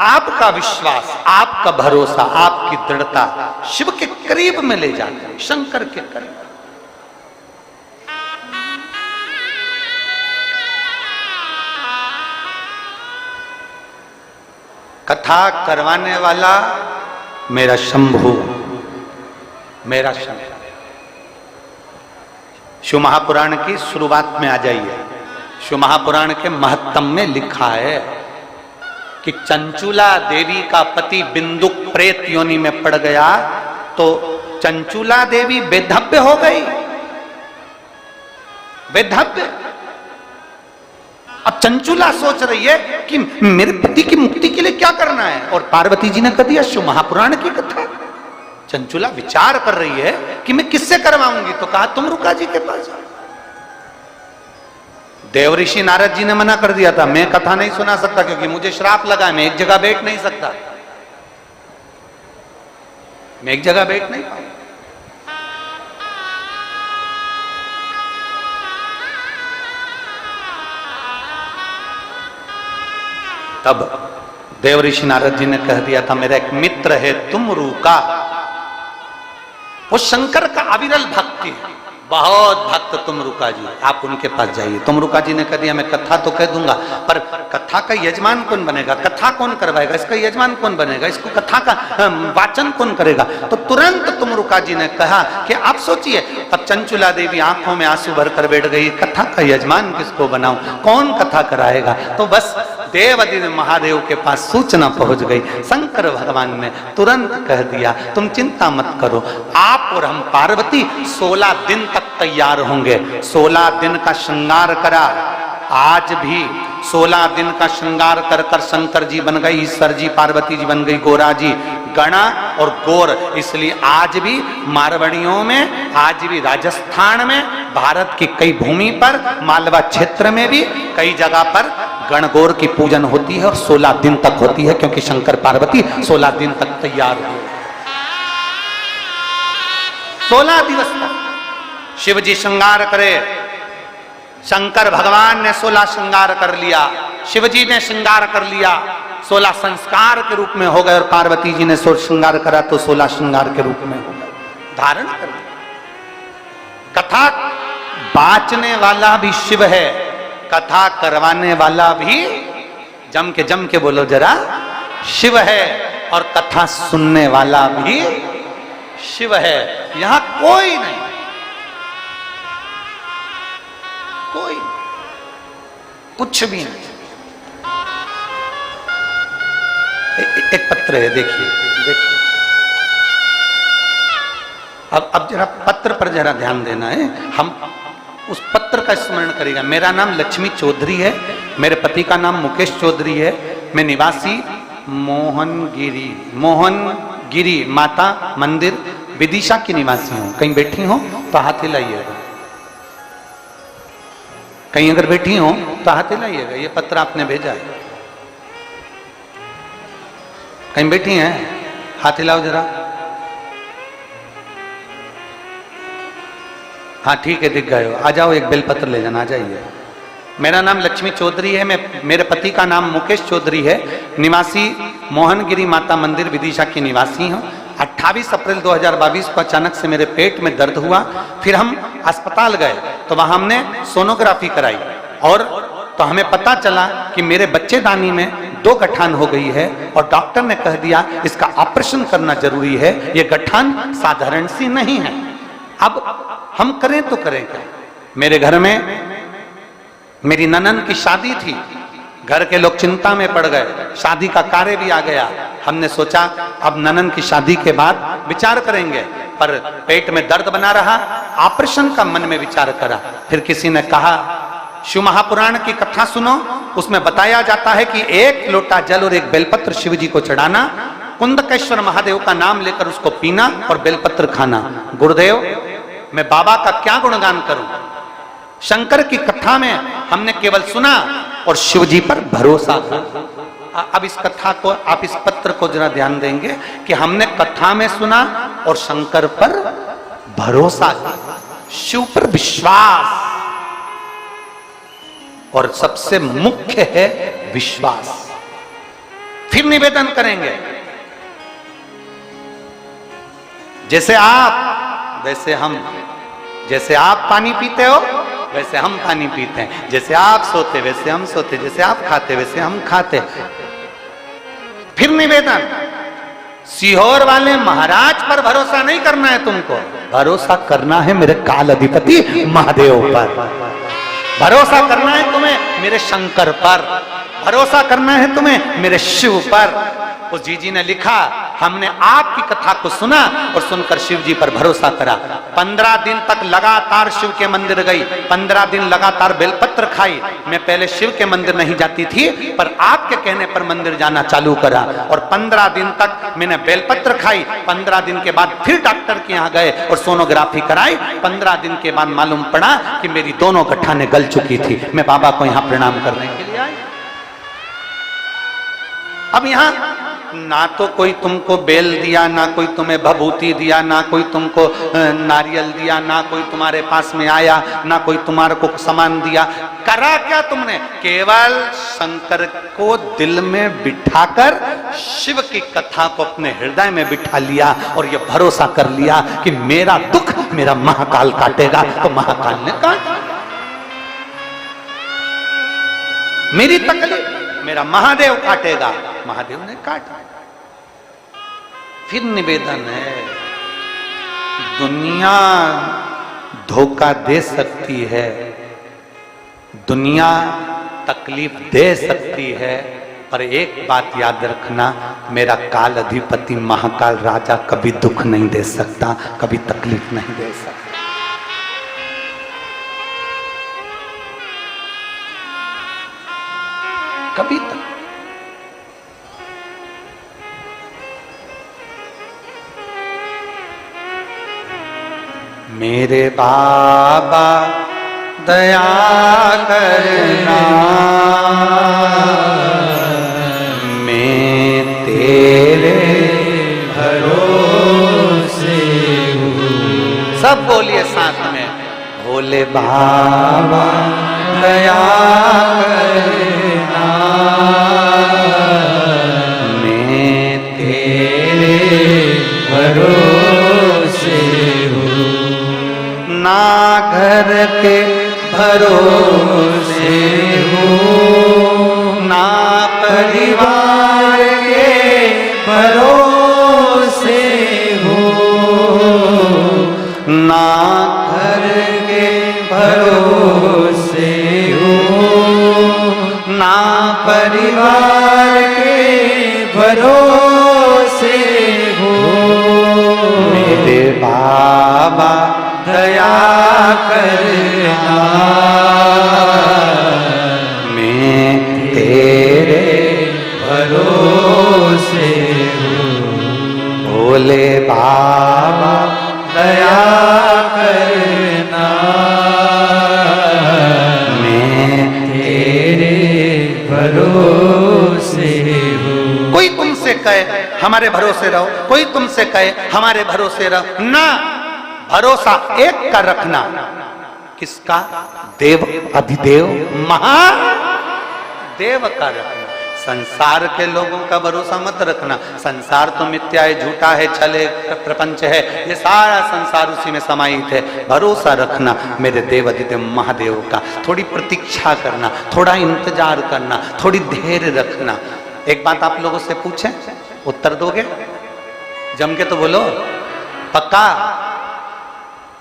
S1: आपका विश्वास, आपका भरोसा, आपकी दृढ़ता शिव के करीब में ले जाता है, शंकर के करीब। कथा करवाने वाला मेरा शंभु, मेरा शंकर। शिव महापुराण की शुरुआत में आ जाइए। शिव महापुराण के महत्तम में लिखा है कि चंचुला देवी का पति बिंदुक प्रेत योनि में पड़ गया तो चंचुला देवी बेधव्य हो गई, बेधव्य। अब चंचुला सोच रही है कि मेरे पति की मुक्ति के लिए क्या करना है, और पार्वती जी ने कह दिया शिव महापुराण की कथा। चंचुला विचार कर रही है कि मैं किससे करवाऊंगी, तो कहा तुम रुका जी के पास जाओ। देवऋषि नारद जी ने मना कर दिया था, मैं कथा नहीं सुना सकता क्योंकि मुझे श्राप लगा है, मैं एक जगह बैठ नहीं सकता, मैं एक जगह बैठ नहीं पाऊंगा। तब देवऋषि नारद जी ने कह दिया था, मेरा एक मित्र है तुमरू का, वो शंकर का अविरल भक्त है, बहुत भक्त तुमरुका जी, आप उनके पास जाइए। तुमरुका जी ने कह दिया, मैं कथा तो कह दूंगा पर कथा का यजमान कौन बनेगा, कथा कौन करवाएगा, इसका यजमान कौन बनेगा, इसको कथा का वाचन कौन करेगा। तो तुरंत तुमरुका जी ने कहा कि आप सोचिए। अब चंचुला देवी आंखों में आंसू भरकर बैठ गई, कथा का यजमान किसको बनाऊं, कौन कथा कराएगा। तो बस देवादिदेव महादेव के पास सूचना पहुंच गई। शंकर भगवान ने तुरंत कह दिया, तुम चिंता मत करो, आप और हम पार्वती 16 दिन तक तैयार होंगे। 16 दिन का श्रृंगार करा, आज भी 16 दिन का श्रृंगार कर कर शंकर जी बन गए ईश्वर जी, पार्वती जी बन गई गोरा जी, गणा और गौर। इसलिए आज भी मारवाड़ियों में, आज भी राजस्थान में, भारत की कई भूमि पर, मालवा क्षेत्र में भी कई जगह पर गणगौर की पूजन होती है और 16 दिन तक होती है, क्योंकि शंकर पार्वती 16 दिन तक तैयार हुए। 16 दिवस तक शिव जी श्रृंगार करे, शंकर भगवान ने 16 श्रृंगार कर लिया, शिव जी ने श्रृंगार कर लिया, 16 संस्कार के रूप में हो गए, और पार्वती जी ने 16 श्रृंगार करा तो 16 श्रृंगार के रूप में हो गए, धारण कर लिया। कथा बांचने वाला भी शिव है, कथा करवाने वाला भी जम के बोलो जरा शिव है, और कथा सुनने वाला भी शिव है। यहां कोई नहीं, कोई कुछ भी नहीं। एक पत्र है, देखिए देखिए। अब जरा पत्र पर जरा ध्यान देना है, हम उस पत्र का स्मरण करेगा। मेरा नाम लक्ष्मी चौधरी है, मेरे पति का नाम मुकेश चौधरी है, मैं निवासी मोहनगिरी माता मंदिर विदिशा की निवासी हूं। कहीं बैठी हो तो हाथ हिलाइएगा, कहीं अगर बैठी हो तो हाथ हिलाइएगा। ये पत्र आपने भेजा है, कहीं बैठी हैं, हाथ हिलाओ जरा। हाँ ठीक है, दिख गए हो, आ जाओ, एक बेलपत्र ले जाना, आ जाइए। मेरा नाम लक्ष्मी चौधरी है, मेरे पति का नाम मुकेश चौधरी है, निवासी मोहनगिरी माता मंदिर विदिशा की निवासी हूँ। 28 अप्रैल 2022 को अचानक से मेरे पेट में दर्द हुआ, फिर हम अस्पताल गए तो वहां हमने सोनोग्राफी कराई, और तो हमें पता चला कि मेरे बच्चेदानी में 2 गठान हो गई है और डॉक्टर ने कह दिया इसका ऑपरेशन करना जरूरी है, ये गठान साधारण सी नहीं है। अब हम करें तो करें क्या? मेरे घर में मेरी ननन की शादी थी, घर के लोग चिंता में पड़ गए, शादी का कार्य भी आ गया। हमने सोचा अब ननन की शादी के बाद विचार करेंगे, पर पेट में दर्द बना रहा, ऑपरेशन का मन में विचार करा। फिर किसी ने कहा शिव महापुराण की कथा सुनो, उसमें बताया जाता है कि 1 लोटा जल और 1 बेलपत्र शिव जी को चढ़ाना, कुंदकेश्वर महादेव का नाम लेकर उसको पीना और बेलपत्र खाना। गुरुदेव, मैं बाबा का क्या गुणगान करूं? शंकर की कथा में हमने केवल सुना और शिव जी पर भरोसा किया। अब इस कथा को, आप इस पत्र को जरा ध्यान देंगे कि हमने कथा में सुना और शंकर पर भरोसा किया, शिव पर विश्वास। और सबसे मुख्य है विश्वास। फिर निवेदन करेंगे, जैसे आप वैसे हम, जैसे आप पानी पीते हो वैसे हम पानी पीते हैं, जैसे आप सोते वैसे हम सोते, जैसे आप खाते वैसे हम खाते। फिर निवेदन, सीहोर वाले महाराज पर भरोसा नहीं करना है तुमको, भरोसा करना है मेरे काल अधिपति महादेव पर, भरोसा करना है तुम्हें मेरे शंकर पर, भरोसा करना है तुम्हें मेरे शिव पर। उस जीजी ने लिखा, हमने आपकी कथा को सुना और सुनकर शिव जी पर भरोसा करा। 15 दिन तक लगातार शिव के मंदिर गई, 15 दिन लगातार बेलपत्र खाई। मैं पहले शिव के मंदिर नहीं जाती थी, पर आपके कहने पर मंदिर जाना चालू करा और 15 दिन तक मैंने बेलपत्र खाई। 15 दिन के बाद फिर डॉक्टर के यहाँ गए और सोनोग्राफी कराई। 15 दिन के बाद मालूम पड़ा कि मेरी दोनों गठानें गल चुकी थी। मैं बाबा को यहाँ प्रणाम करने के लिए आई। अब यहाँ ना तो कोई तुमको बेल दिया, ना कोई तुम्हें भभूति दिया, ना कोई तुमको नारियल दिया, ना कोई तुम्हारे पास में आया, ना कोई तुम्हारे को सामान दिया। करा क्या तुमने? केवल शंकर को दिल में बिठाकर शिव की कथा को अपने हृदय में बिठा लिया और ये भरोसा कर लिया कि मेरा दुख मेरा महाकाल काटेगा, तो महाकाल ने काटा। मेरी तकलीफ मेरा महादेव काटेगा, महादेव ने काटा। फिर निवेदन है, दुनिया धोखा दे सकती है, दुनिया तकलीफ दे सकती है, पर एक बात याद रखना, मेरा काल अधिपति महाकाल राजा कभी दुख नहीं दे सकता, कभी तकलीफ नहीं दे सकता। कभी तक मेरे बाबा दया करना, मैं तेरे भरोसे हूँ। सब बोलिए साथ में, भोले बाबा दया करना, मैं तेरे भरोसे हूँ। ना घर के भरोसे हूँ, ना परिवार के भरोसे हूँ, ना घर के भरोसे हूँ, ना परिवार के भरोसे हूँ। मेरे बाबा दया करना, मैं तेरे भरोसे हूँ। भोले बाबा दया करना, मैं तेरे भरोसे हूँ। कोई तुमसे कहे हमारे भरोसे रहो, कोई तुमसे कहे हमारे भरोसे रहो, ना, भरोसा एक का रखना। किसका? देव अधिदेव महादेव का रखना। संसार के लोगों का भरोसा मत रखना। संसार तो मिथ्या है, झूठा है, छले प्रपंच है, ये सारा संसार उसी में समाहित है। भरोसा रखना मेरे देव अधिदेव महादेव का। थोड़ी प्रतीक्षा करना, थोड़ा इंतजार करना, थोड़ी धैर्य रखना। एक बात आप लोगों से पूछें, उत्तर दोगे? जम के तो बोलो। पक्का?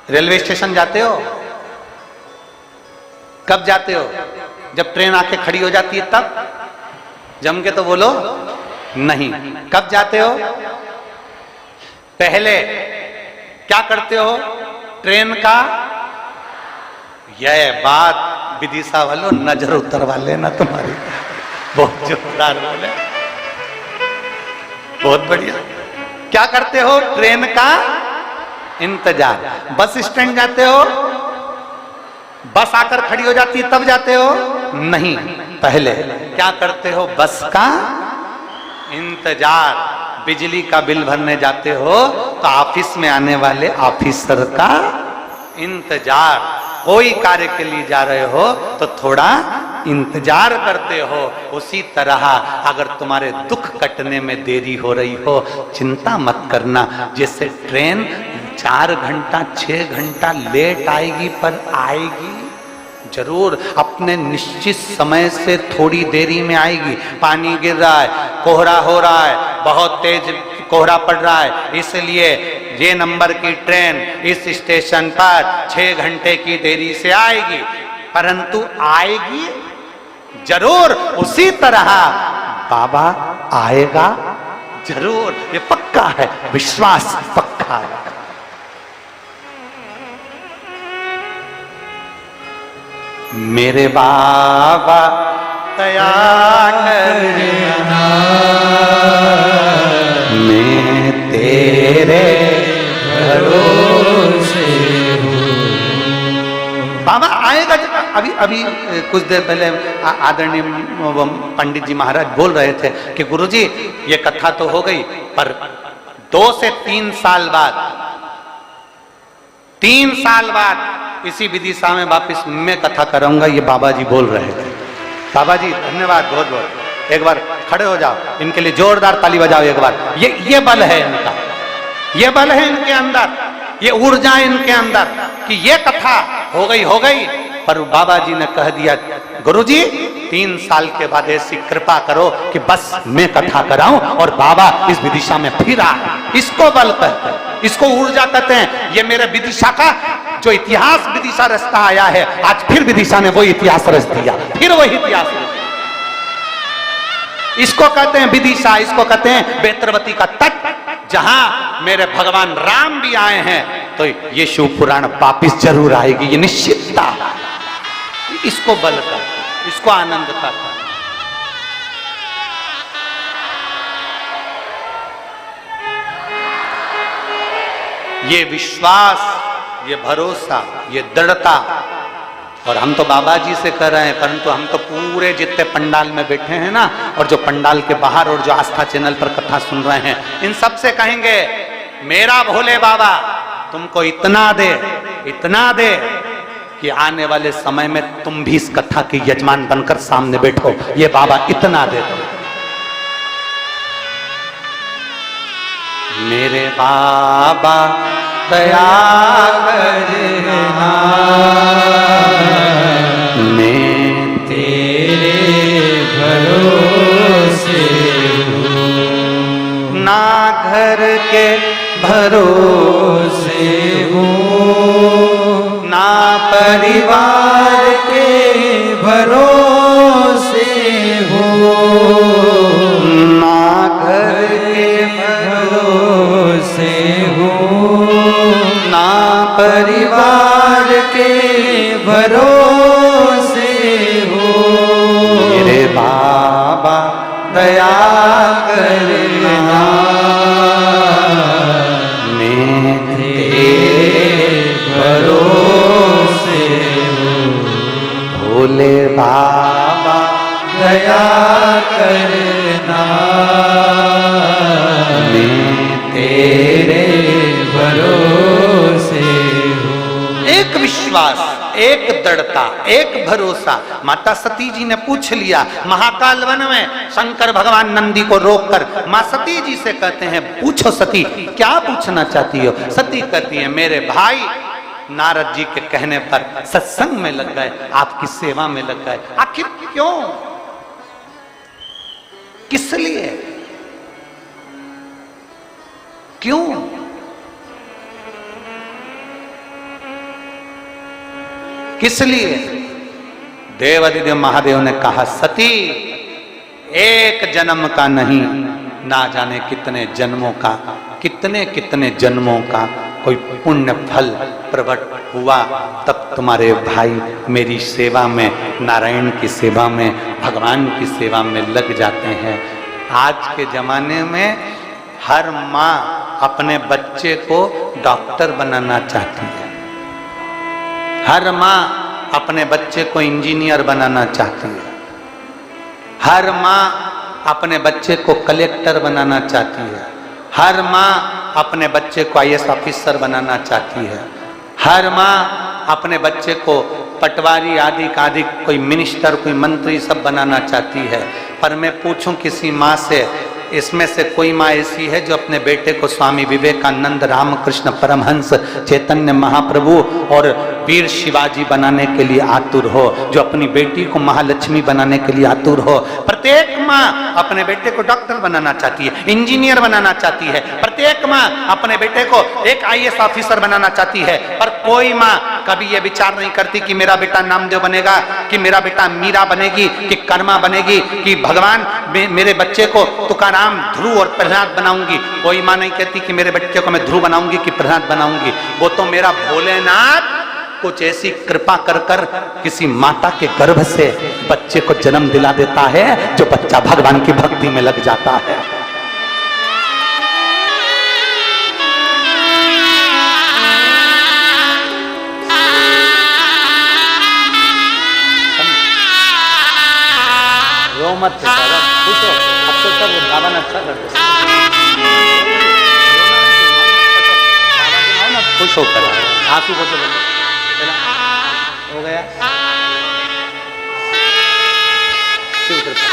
S1: रेलवे स्टेशन जाते हो? कब जाते हो? जब ट्रेन आके खड़ी हो जाती है तब? जम के तो बोलो। नहीं। कब जाते हो? पहले क्या करते हो? ट्रेन का, यह बात विदिशा वालों नजर उतरवा लेना तुम्हारी। बहुत जोरदार बोले, बहुत बढ़िया। क्या करते हो? ट्रेन का इंतजार। बस स्टैंड जाते हो? बस आकर खड़ी हो जाती है तब जाते हो? नहीं, पहले क्या करते हो? बस का इंतजार। बिजली का बिल भरने जाते हो तो ऑफिस में आने वाले ऑफिसर का इंतजार। कोई कार्य के लिए जा रहे हो तो थोड़ा इंतजार करते हो। उसी तरह अगर तुम्हारे दुख कटने में देरी हो रही हो, चिंता मत करना। जैसे ट्रेन 4 घंटा 6 घंटा लेट आएगी पर आएगी जरूर। अपने निश्चित समय से थोड़ी देरी में आएगी। पानी गिर रहा है, कोहरा हो रहा है, बहुत तेज कोहरा पड़ रहा है, इसलिए ये नंबर की ट्रेन इस स्टेशन पर 6 घंटे की देरी से आएगी, परंतु आएगी जरूर। उसी तरह बाबा आएगा जरूर, ये पक्का है, विश्वास पक्का है। मेरे बाबा दया करना, मैं तेरे भरोसे हूँ। बाबा आएगा जब। अभी कुछ देर पहले आदरणीय पंडित जी महाराज बोल रहे थे कि गुरुजी ये कथा तो हो गई, पर 2 से 3 साल बाद, 3 साल बाद इसी विदिशा में वापिस मैं कथा करूंगा, ये बाबा जी बोल रहे थे। बाबा जी धन्यवाद बहुत बहुत। एक बार खड़े हो जाओ, इनके लिए जोरदार ताली बजाओ एक बार। ये बल है इनका, ये बल है इनके अंदर, ये ऊर्जा इनके अंदर कि ये कथा हो गई, पर बाबा जी ने कह दिया गुरुजी 3 साल के बाद ऐसी कृपा करो कि बस मैं कथा कराऊं और बाबा इस विदिशा में फिर आए। इसको बल कहते हैं, इसको ऊर्जा कहते हैं। ये मेरे विदिशा का जो इतिहास विदिशा रचता आया है, आज फिर विदिशा ने वो इतिहास रच दिया, फिर वही इतिहास रच दिया। इसको कहते हैं विदिशा, इसको कहते हैं बेत्रवती का तट, जहां मेरे भगवान राम भी आए हैं, तो ये शिव पुराण वापिस जरूर आएगी, ये निश्चितता। इसको बल का, इसको आनंद का। ये विश्वास, ये भरोसा, ये दृढ़ता। और हम तो बाबा जी से कर रहे हैं, परंतु हम तो पूरे जितने पंडाल में बैठे हैं ना, और जो पंडाल के बाहर और जो आस्था चैनल पर कथा सुन रहे हैं, इन सब से कहेंगे मेरा भोले बाबा तुमको इतना दे कि आने वाले समय में तुम भी इस कथा के यजमान बनकर सामने बैठो। ये बाबा इतना दे दो। मेरे बाबा दया करना, मैं
S2: तेरे भरोसे हूँ।
S1: ना घर के भरोसे
S2: हूँ,
S1: ना
S2: परिवार के भरोसे हूँ,
S1: ना घर के
S2: भरोसे हूँ,
S1: ना
S2: परिवार के भरोसे हूँ।
S1: मेरे बाबा दया करना, मैं तेरे
S2: भरोसे हूँ।
S1: भोले बाबा
S2: दया करना,
S1: मैं
S2: तेरे भरोसे हूँ।
S1: एक विश्वास, एक दृढ़ता, एक भरोसा। माता सती जी ने पूछ लिया महाकाल वन में, शंकर भगवान नंदी को रोककर मां सती जी से कहते हैं पूछो सती क्या पूछना चाहती हो। सती कहती है मेरे भाई नारद जी के कहने पर सत्संग में लग गए, आपकी सेवा में लग गए। आखिर क्यों? किस लिए? क्यों? किस लिए? देवादिदेव महादेव ने कहा, सती एक जन्म का नहीं, ना जाने कितने जन्मों का, कितने कितने जन्मों का कोई पुण्य फल प्रकट हुआ, तब तुम्हारे भाई मेरी सेवा में, नारायण की सेवा में, भगवान की सेवा में लग जाते हैं। आज के जमाने में हर माँ अपने बच्चे को डॉक्टर बनाना चाहती है, हर माँ अपने बच्चे को इंजीनियर बनाना चाहती है, हर माँ अपने बच्चे को कलेक्टर बनाना चाहती है, हर माँ अपने बच्चे को आईएएस ऑफिसर बनाना चाहती है, हर माँ अपने बच्चे को पटवारी आदि का आदि कोई मिनिस्टर, कोई मंत्री सब बनाना चाहती है। पर मैं पूछूं किसी माँ से, इसमें से कोई माँ ऐसी है जो अपने बेटे को स्वामी विवेकानंद, रामकृष्ण परमहंस, चैतन्य महाप्रभु और वीर शिवाजी बनाने के लिए आतुर हो, जो अपनी बेटी को महालक्ष्मी बनाने के लिए आतुर हो? प्रत्येक माँ अपने बेटे को डॉक्टर बनाना चाहती है, इंजीनियर बनाना चाहती है, प्रत्येक माँ अपने बेटे को एक आईएएस ऑफिसर बनाना चाहती है। पर कोई माँ कभी ये विचार नहीं करती कि मेरा बेटा नामदेव बनेगा, कि मेरा बेटा मीरा बनेगी, कि कर्मा बनेगी, कि भगवान मेरे बच्चे को तुकाराम, ध्रुव और प्रहलाद बनाऊंगी। कोई माँ नहीं कहती कि मेरे बच्चे को मैं ध्रुव बनाऊंगी कि प्रहलाद बनाऊंगी। वो तो मेरा भोलेनाथ कुछ ऐसी कृपा कर कर किसी माता के गर्भ से बच्चे को जन्म दिला देता है, जो बच्चा भगवान की भक्ति में लग जाता है। रो मत, खुश हो, अब तो सब गावन अच्छा करते, खुश होकर आंसू बोलो, हो गया। शिव कृपा।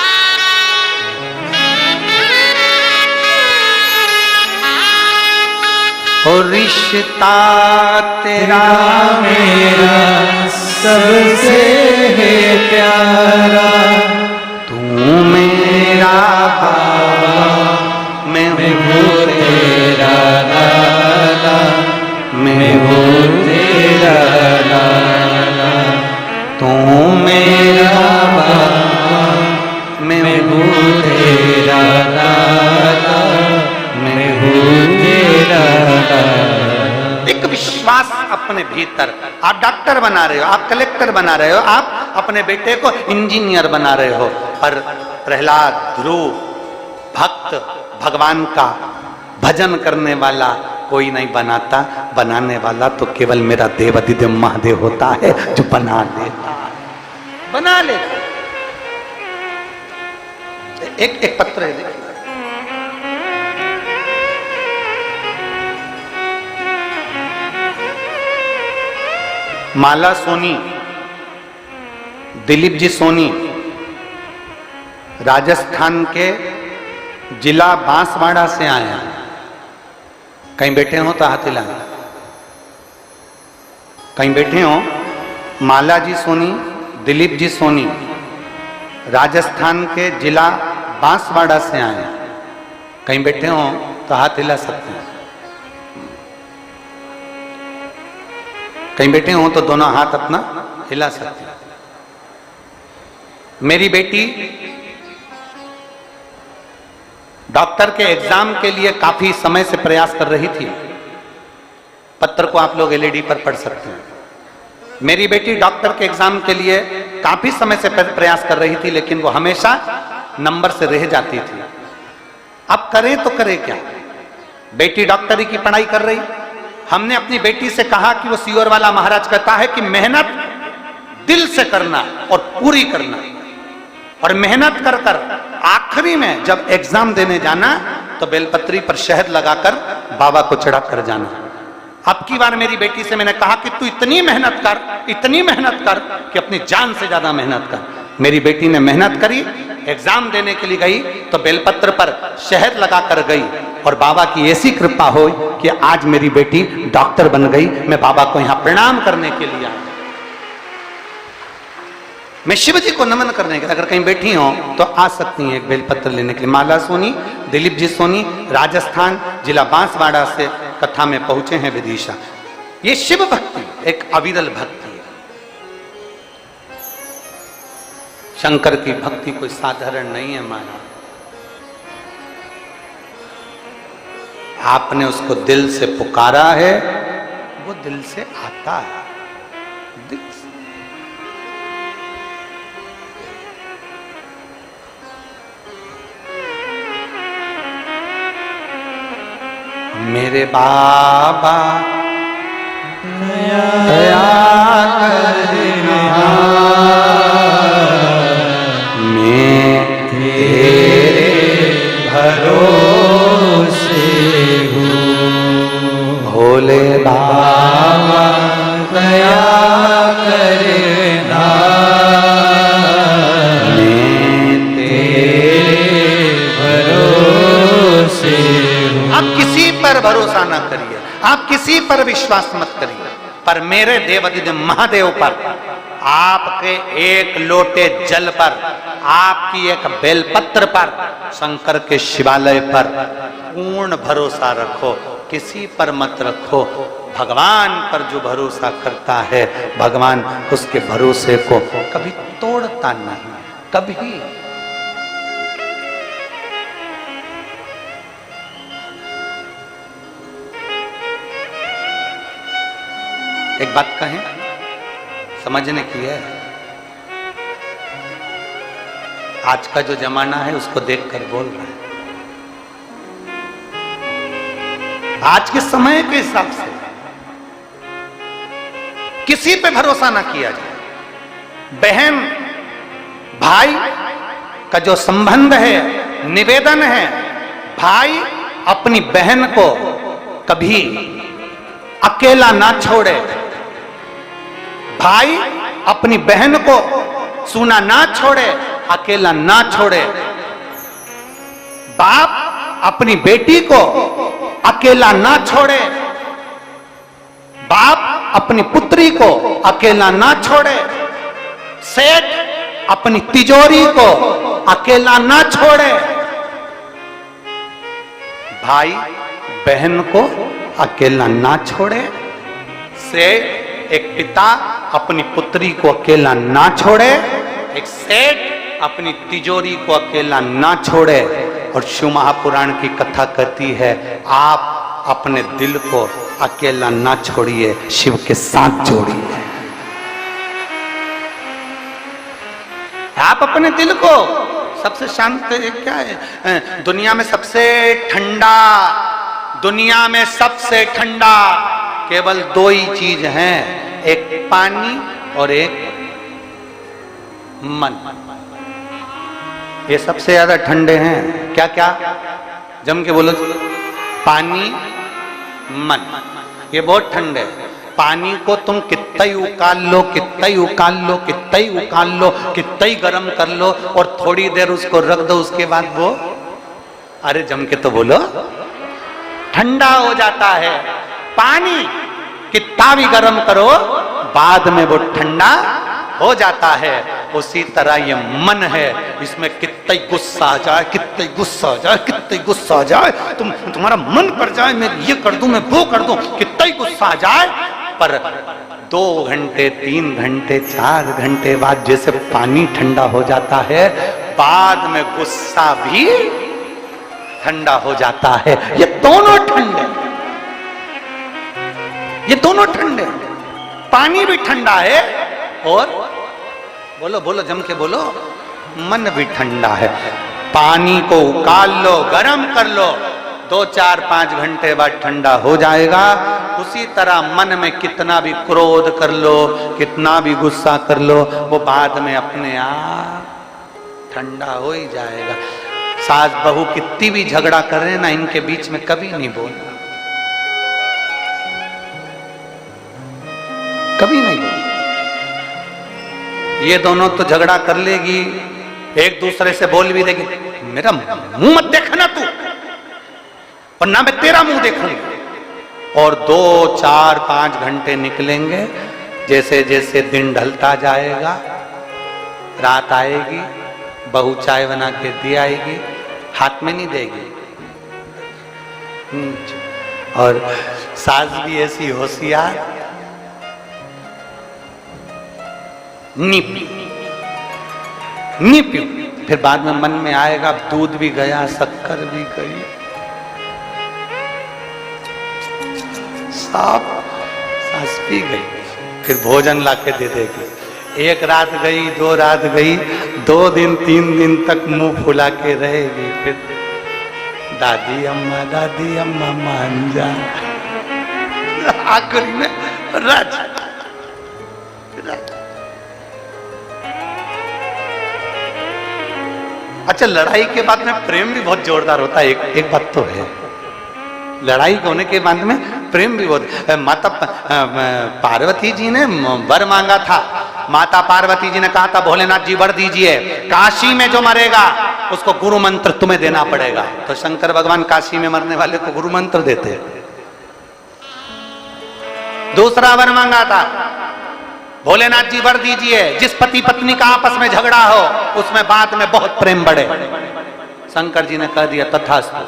S1: और रिश्ता तेरा
S2: मेरा सबसे है प्यारा,
S1: तू मेरा बाबा, मैं हूँ
S2: तेरा लाला,
S1: मैं हूँ
S2: तेरा लाला,
S1: तू मेरा बाबा, मैं हूँ
S2: तेरा लाला, मैं हूँ तेरा लाला।
S1: एक विश्वास अपने भीतर। आप डॉक्टर बना रहे हो, आप कलेक्टर बना रहे हो, आप अपने बेटे को इंजीनियर बना रहे हो, पर प्रहलाद, ध्रुव, भक्त, भगवान का भजन करने वाला कोई नहीं बनाता। बनाने वाला तो केवल मेरा देवादिदेव महादेव होता है, जो बना लेता है, बना लेता। एक पत्र है, देखिए, माला सोनी, दिलीप जी सोनी, राजस्थान के जिला बांसवाड़ा से आए हैं। कहीं बैठे हो तो हाथ हिलाएं, कहीं बैठे हो। माला जी सोनी, दिलीप जी सोनी, राजस्थान के जिला बांसवाड़ा से आए हैं। कहीं बैठे हो तो हाथ हिला सकते हैं। कहीं बैठे हो तो दोनों हाथ अपना हिला सकते हैं। मेरी बेटी डॉक्टर के एग्जाम के लिए काफी समय से प्रयास कर रही थी। पत्र को आप लोग एलईडी पर पढ़ सकते हैं। मेरी बेटी डॉक्टर के एग्जाम के लिए काफी समय से प्रयास कर रही थी, लेकिन वो हमेशा नंबर से रह जाती थी। अब करें तो करें क्या? बेटी डॉक्टरी की पढ़ाई कर रही। हमने अपनी बेटी से कहा कि वो सियोर वाला महाराज कहता है कि मेहनत दिल से करना और पूरी करना, और मेहनत कर कर आखिरी में जब एग्जाम देने जाना तो बेलपत्री पर शहद लगाकर बाबा को चढ़ा कर जाना। अब की बार मेरी बेटी से मैंने कहा कि तू इतनी मेहनत कर, इतनी मेहनत कर कि अपनी जान से ज्यादा मेहनत कर। मेरी बेटी ने मेहनत करी, एग्जाम देने के लिए गई तो बेलपत्र पर शहद लगाकर गई, और बाबा की ऐसी कृपा हुई कि आज मेरी बेटी डॉक्टर बन गई। मैं बाबा को यहां प्रणाम करने के लिए आया। मैं शिव जी को नमन करने के लिए अगर कहीं बैठी हो तो आ सकती हैं एक बेलपत्र लेने के लिए। माला सोनी, दिलीप जी सोनी, राजस्थान, जिला बांसवाड़ा से कथा में पहुंचे हैं विदिशा। ये शिव भक्ति एक अविरल भक्ति है। शंकर की भक्ति कोई साधारण नहीं है माना। आपने उसको दिल से पुकारा है, वो दिल से आता है, दिल से। मेरे बाबा दया करना, मैं तेरे भरोसे हूँ। भोले बाबा दया करना, मैं तेरे भरोसे हूँ। आप किसी पर भरोसा ना करिए, आप किसी पर विश्वास मत करिए, पर मेरे देवादिदेव महादेव पर, आपके एक लोटे जल पर, आपकी एक बेलपत्र पर, शंकर के शिवालय पर पूर्ण भरोसा रखो, किसी पर मत रखो। भगवान पर जो भरोसा करता है, भगवान उसके भरोसे को कभी तोड़ता नहीं, कभी। एक बात कहें, समझने की है। आज का जो जमाना है उसको देखकर बोल रहा है। आज के समय के हिसाब से किसी पे भरोसा ना किया जाए। बहन भाई का जो संबंध है, निवेदन है, भाई अपनी बहन को कभी अकेला ना छोड़े, भाई अपनी बहन को सूना ना छोड़े, अकेला ना छोड़े, बाप अपनी बेटी को अकेला ना छोड़े, बाप अपनी पुत्री को अकेला ना छोड़े, सेठ अपनी तिजोरी को अकेला ना छोड़े, भाई बहन को अकेला ना छोड़े, सेठ एक पिता अपनी पुत्री को अकेला ना छोड़े, एक सेठ अपनी तिजोरी को अकेला ना छोड़े। और शिव महापुराण की कथा कहती है, आप अपने दिल को अकेला ना छोड़िए, शिव के साथ जोड़िए। आप अपने दिल को, सबसे शांत क्या है दुनिया में, सबसे ठंडा, दुनिया में सबसे ठंडा केवल दो ही चीज हैं, एक पानी और एक मन। ये सबसे ज्यादा ठंडे हैं। क्या क्या? जम के बोलो। पानी, मन, ये बहुत ठंडे हैं। पानी को तुम कितना ही उकाल लो, कितना ही उकाल लो, कितना ही उकाल लो, कितना ही गर्म कर लो, और थोड़ी देर उसको रख दो, उसके बाद वो, अरे जम के तो बोलो, ठंडा हो जाता है। पानी कितना भी गर्म करो, बाद में वो ठंडा हो जाता है। उसी तरह ये मन है, इसमें कितना ही गुस्सा आ जाए, कितना ही गुस्सा आ जाए, कितना ही गुस्सा आ जाए, तुम्हारा मन कर जाए, मैं ये कर दूं, मैं वो कर दूं, कितना ही गुस्सा आ जाए, पर 2 घंटे, 3 घंटे, 4 घंटे बाद जैसे पानी ठंडा हो जाता है, बाद में गुस्सा भी ठंडा हो जाता है। ये दोनों ठंडे, ये दोनों ठंडे, पानी भी ठंडा है और बोलो बोलो जम के बोलो, मन भी ठंडा है। पानी को उकाल लो, गरम कर लो, 2, 4, 5 घंटे बाद ठंडा हो जाएगा। उसी तरह मन में कितना भी क्रोध कर लो, कितना भी गुस्सा कर लो, वो बाद में अपने आप ठंडा हो ही जाएगा। सास बहू कितनी भी झगड़ा कर रहे हैं ना, इनके बीच में कभी नहीं बोलना, कभी नहीं बोलना। ये दोनों तो झगड़ा कर लेगी, एक दूसरे से बोल भी देगी, मेरा मुंह मत देखना तू, और ना मैं तेरा मुंह देखूंगी। और 2, 4, 5 घंटे निकलेंगे, जैसे जैसे दिन ढलता जाएगा, रात आएगी, बहू चाय बना के दे आएगी, हाथ में नहीं देगी, और सास भी ऐसी होशियार, नहीं पी। फिर बाद में मन में आएगा दूध भी गया, शक्कर भी गई, सास पी गई, फिर भोजन लाके दे देगी। एक रात गई, 2 रात गई, 2 दिन 3 दिन तक मुंह फुला के रहेगी, फिर दादी अम्मा मान जा, आखिरी में राज। अच्छा, लड़ाई के बाद में प्रेम भी बहुत जोरदार होता है। एक बात तो है, लड़ाई होने के बाद में प्रेम भी बहुत। माता पार्वती जी ने वर मांगा था, माता पार्वती जी ने कहा था भोलेनाथ जी वर दीजिए, काशी में जो मरेगा उसको गुरु मंत्र तुम्हें देना पड़ेगा। तो शंकर भगवान काशी में मरने वाले को गुरु मंत्र देते। दूसरा वर मांगा था, भोलेनाथ जी वर दीजिए जिस पति पत्नी का आपस में झगड़ा हो उसमें बाद में बहुत प्रेम बढ़े। शंकर जी ने कह दिया तथास्तु।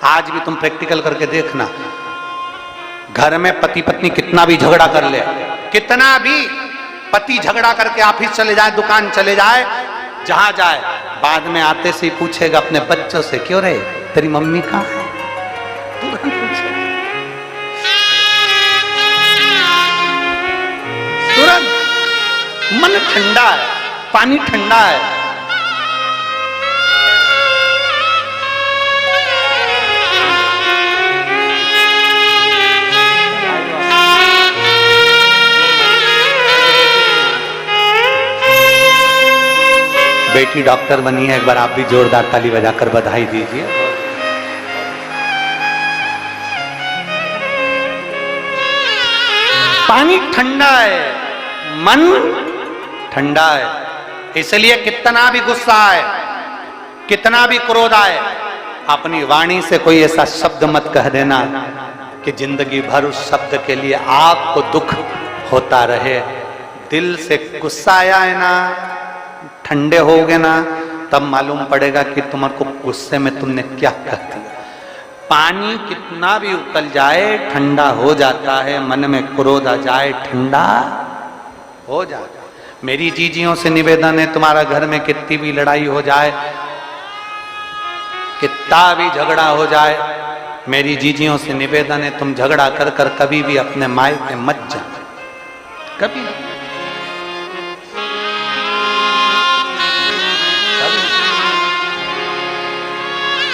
S1: आज भी तुम प्रैक्टिकल करके देखना, घर में पति पत्नी कितना भी झगड़ा कर ले, कितना भी पति झगड़ा करके ऑफिस चले जाए, दुकान चले जाए, जहां जाए, बाद में आते से ही पूछेगा अपने बच्चों से, क्यों रे तेरी मम्मी कहां है, तुरंत पूछेगा, तुरंत। मन ठंडा है, पानी ठंडा है। बेटी डॉक्टर बनी है, एक बार आप भी जोरदार ताली बजाकर बधाई दीजिए। पानी ठंडा है, मन ठंडा है, इसलिए कितना भी गुस्सा आए, कितना भी क्रोध आए, अपनी वाणी से कोई ऐसा शब्द मत कह देना कि जिंदगी भर उस शब्द के लिए आपको दुख होता रहे। दिल से गुस्सा आया है ना, ठंडे होगे ना, तब मालूम पड़ेगा कि तुम्हारे को गुस्से में तुमने क्या कर दिया। पानी कितना भी उकल जाए ठंडा हो जाता है, मन में क्रोध आ जाए ठंडा हो जाता। मेरी जीजियों से निवेदन है, तुम्हारा घर में कितनी भी लड़ाई हो जाए, कितना भी झगड़ा हो जाए, मेरी जीजियों से निवेदन है तुम झगड़ा कर कर कभी भी अपने मायके मत जाना, कभी।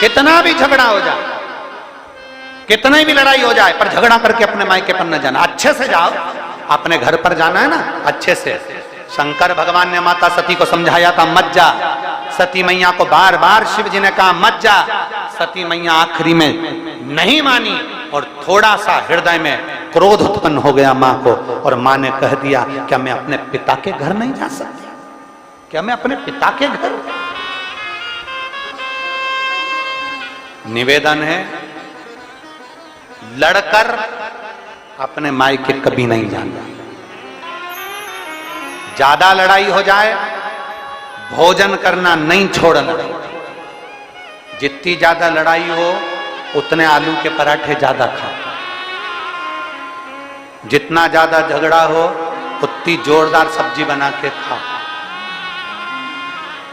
S1: कितना भी झगड़ा हो जाए, कितनी भी लड़ाई हो जाए, पर झगड़ा करके अपने मायके पर न जाना। अच्छे से जाओ, अपने घर पर जाना है ना, अच्छे से। शंकर भगवान ने माता सती को समझाया था मत जा, सती मैया को बार बार शिव जी ने कहा मत जा, सती मैया आखिरी में नहीं मानी और थोड़ा सा हृदय में क्रोध उत्पन्न हो गया मां को, और मां ने कह दिया क्या मैं अपने पिता के घर नहीं जा सकती, क्या मैं अपने पिता के घर। निवेदन है लड़कर अपने मायके कभी नहीं जाना। ज्यादा लड़ाई हो जाए भोजन करना नहीं छोड़ना। जितनी ज्यादा लड़ाई हो उतने आलू के पराठे ज्यादा खाओ, जितना ज्यादा झगड़ा हो उतनी जोरदार सब्जी बना के खाओ।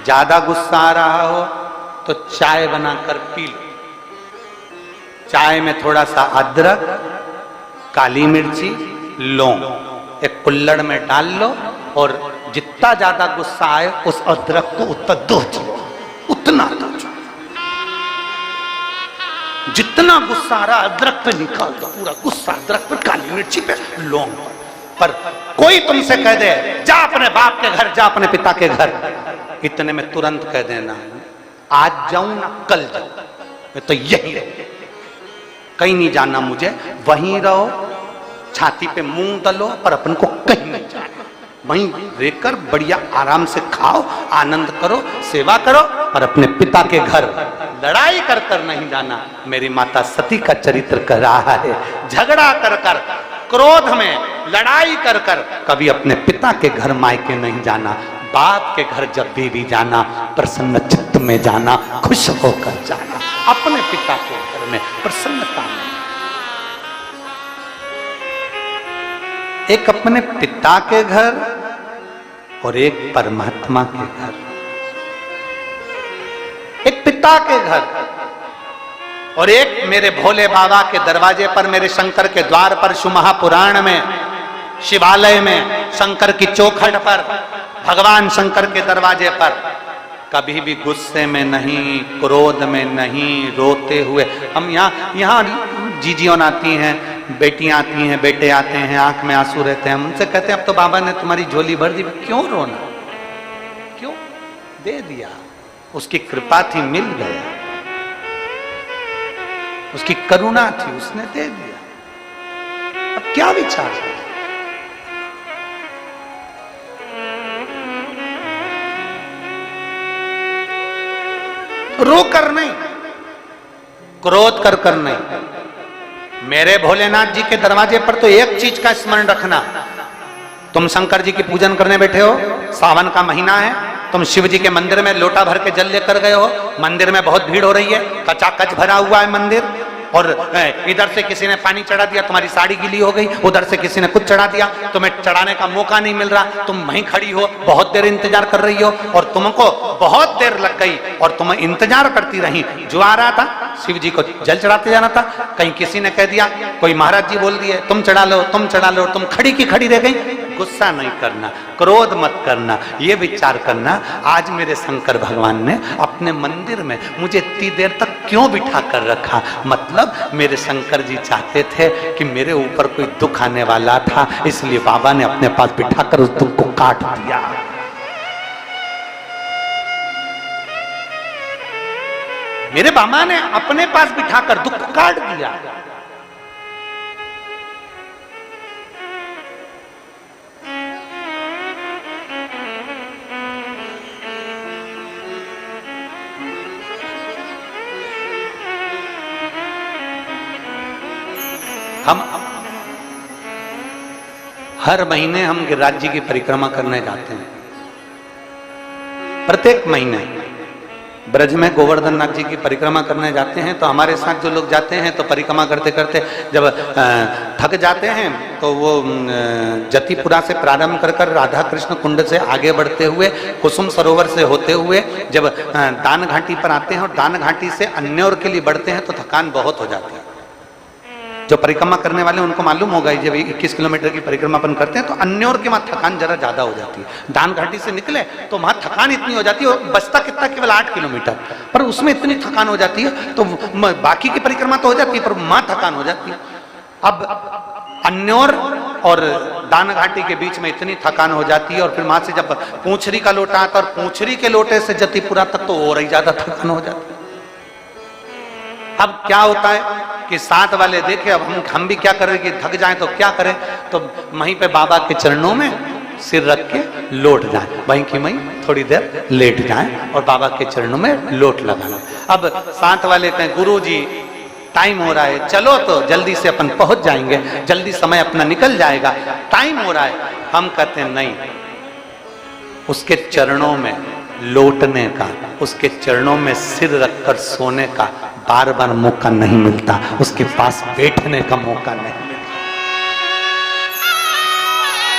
S1: ज्यादा गुस्सा आ रहा हो तो चाय बनाकर पी लो, चाय में थोड़ा सा अदरक, काली मिर्ची, लौंग एक कुल्हड़ में डाल लो, और जितना ज्यादा गुस्सा आए उस अदरक को उतना दो, उतना दो। जितना गुस्सा आ रहा अदरक पे निकाल दो, पूरा गुस्सा अदरक पे, काली मिर्ची पे, लौंग पर। कोई तुमसे कह दे जा अपने बाप के घर, जा अपने पिता के घर, इतने में तुरंत कह देना आज जाऊं ना कल जाऊं, मैं तो यही रहूं, कहीं नहीं जाना मुझे, वहीं रहो, छाती पे मूंग दलो, पर अपन को कहीं नहीं जाना, वहीं रहकर बढ़िया आराम से खाओ, आनंद करो, सेवा करो, पर अपने पिता के घर लड़ाई कर कर नहीं जाना। मेरी माता सती का चरित्र कह रहा है, झगड़ा कर कर, क्रोध में लड़ाई कर कर कभी अपने पिता के घर मायके नहीं जाना। बाप के घर जब भी जाना प्रसन्न चित्त में जाना, खुश होकर जाना, अपने पिता के घर में प्रसन्नता में। एक अपने पिता के घर और एक परमात्मा के घर। एक पिता के घर और एक मेरे भोले बाबा के दरवाजे पर, मेरे शंकर के द्वार पर, शिव महापुराण में, शिवालय में, शंकर की चौखट पर, भगवान शंकर के दरवाजे पर कभी भी गुस्से में नहीं, क्रोध में नहीं, रोते हुए। हम यहाँ जीजियों आती हैं, बेटियां आती हैं, बेटे आते हैं, आंख में आंसू रहते हैं, हम उनसे कहते हैं अब तो बाबा ने तुम्हारी झोली भर दी, क्यों रोना, क्यों, दे दिया, उसकी कृपा थी, मिल गया, उसकी करुणा थी, उसने दे दिया, अब क्या विचार है? रो कर नहीं, क्रोध कर कर नहीं। मेरे भोलेनाथ जी के दरवाजे पर तो एक चीज का स्मरण रखना, तुम शंकर जी की पूजन करने बैठे हो, सावन का महीना है, तुम शिव जी के मंदिर में लोटा भर के जल लेकर गए हो, मंदिर में बहुत भीड़ हो रही है, कचाकच भरा हुआ है मंदिर, और इधर से किसी ने पानी चढ़ा दिया, तुम्हारी साड़ी गीली हो गई, उधर से किसी ने कुछ चढ़ा दिया, तुम्हें चढ़ाने का मौका नहीं मिल रहा, तुम वहीं खड़ी हो, बहुत देर इंतजार कर रही हो, और तुमको बहुत देर लग गई और तुम इंतजार करती रही। जो आ रहा था शिव जी को जल चढ़ाते जाना था, कहीं किसी ने कह दिया, कोई महाराज जी बोल दिए तुम चढ़ा लो, तुम चढ़ा लो, तुम खड़ी की खड़ी रह गई। गुस्सा नहीं करना, क्रोध मत करना, ये विचार करना आज मेरे शंकर भगवान ने अपने मंदिर में मुझे इतनी देर तक क्यों बिठा कर रखा। मतलब मेरे शंकर जी चाहते थे कि मेरे ऊपर कोई दुख आने वाला था, इसलिए बाबा ने अपने पास बिठाकर उस दुख को काट दिया। मेरे बाबा ने अपने पास बिठाकर दुख को काट दिया। हम हर महीने हम गिरिराज जी की परिक्रमा करने जाते हैं, प्रत्येक महीने ब्रज में गोवर्धन नाथ जी की परिक्रमा करने जाते हैं। तो हमारे साथ जो लोग जाते हैं तो परिक्रमा करते करते जब थक जाते हैं तो वो जतिपुरा से प्रारंभ कर राधा कृष्ण कुंड से आगे बढ़ते हुए कुसुम सरोवर से होते हुए जब दान घाटी पर आते हैं और दान घाटी से अन्योर के लिए बढ़ते हैं तो थकान बहुत हो जाती है। जो परिक्रमा करने वाले उनको मालूम होगा, जब 21 किलोमीटर की परिक्रमा अपन करते हैं तो अन्योर के वहां थकान जरा ज्यादा हो जाती है। दान घाटी से निकले तो वहां थकान इतनी हो जाती है, बचता कितना केवल 8 किलोमीटर, पर उसमें इतनी थकान हो जाती है तो बाकी की परिक्रमा तो हो जाती है पर वहां थकान हो जाती है। अब अन्योर और दान घाटी के बीच में इतनी थकान हो जाती है और फिर वहां से जब पूंछरी का लोटा आता और पूंछरी के लोटे से जतिपुरा तक तो और ही ज्यादा थकान हो जाती है। अब क्या होता है कि साथ वाले देखे, अब हम भी क्या करें कि थक जाएं तो क्या करें, तो वहीं पे बाबा के चरणों में सिर रख के लौट जाएं, वहीं की वहीं थोड़ी देर लेट जाएं और बाबा के चरणों में लोट लगाना। अब साथ वाले कहें गुरु जी टाइम हो रहा है, चलो तो जल्दी से अपन पहुंच जाएंगे, जल्दी समय अपना निकल जाएगा, टाइम हो रहा है। हम कहते हैं नहीं, उसके चरणों में लौटने का, उसके चरणों में सिर रखकर सोने का बार बार मौका नहीं मिलता, उसके पास बैठने का मौका नहीं मिलता।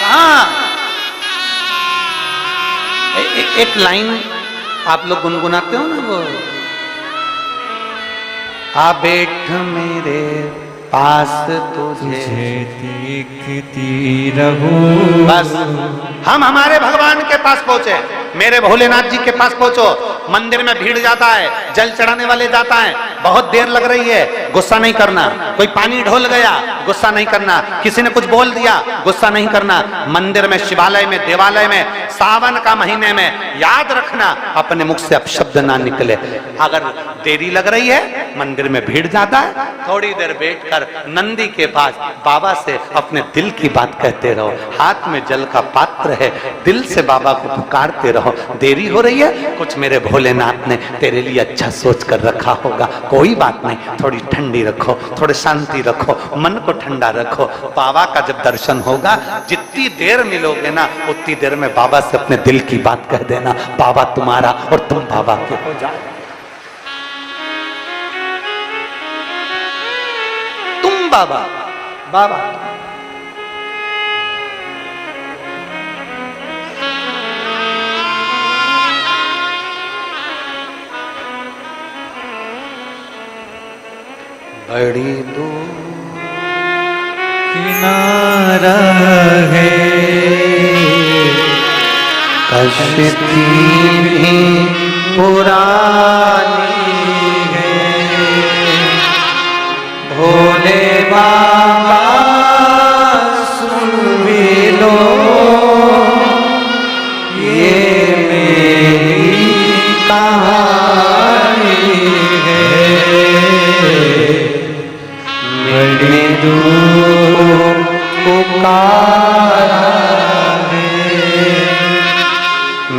S1: हाँ, एक लाइन आप लोग गुनगुनाते हो ना, वो आ बैठ मेरे पास तुझे
S2: देखती रहूं।
S1: बस हम हमारे भगवान के पास पहुंचे, मेरे भोलेनाथ जी के पास पहुंचो। मंदिर में भीड़ जाता है, जल चढ़ाने वाले जाता है, बहुत देर लग रही है, गुस्सा नहीं करना। कोई पानी ढोल गया, गुस्सा नहीं करना। किसी ने कुछ बोल दिया, गुस्सा नहीं करना। मंदिर में, शिवालय में, देवालय में, सावन का महीने में याद रखना अपने मुख से अपशब्द ना निकले। अगर देरी लग रही है, मंदिर में भीड़ जाता है, थोड़ी देर बैठकर नंदी के पास बाबा से अपने दिल की बात कहते रहो। हाथ में जल का पात्र है, दिल से बाबा को पुकारते रहो। रहो। देरी हो रही है, कुछ मेरे भोलेनाथ ने तेरे लिए अच्छा सोच कर रखा होगा। कोई बात नहीं, थोड़ी ठंडी रखो, थोड़ी शांति रखो, मन को ठंडा रखो। बाबा का जब दर्शन होगा, जितनी देर मिलोगे ना उतनी देर में बाबा से अपने दिल की बात कह देना। बाबा तुम्हारा और तुम बाबा के हो जाओ। तुम बाबा, बाबा बड़ी दूर
S2: किनारा है,
S1: कश्ती भी पुरानी है, भोले बाबा सुन भी लो ये मेरी कहानी है। बड़ी दूर पुकारा है,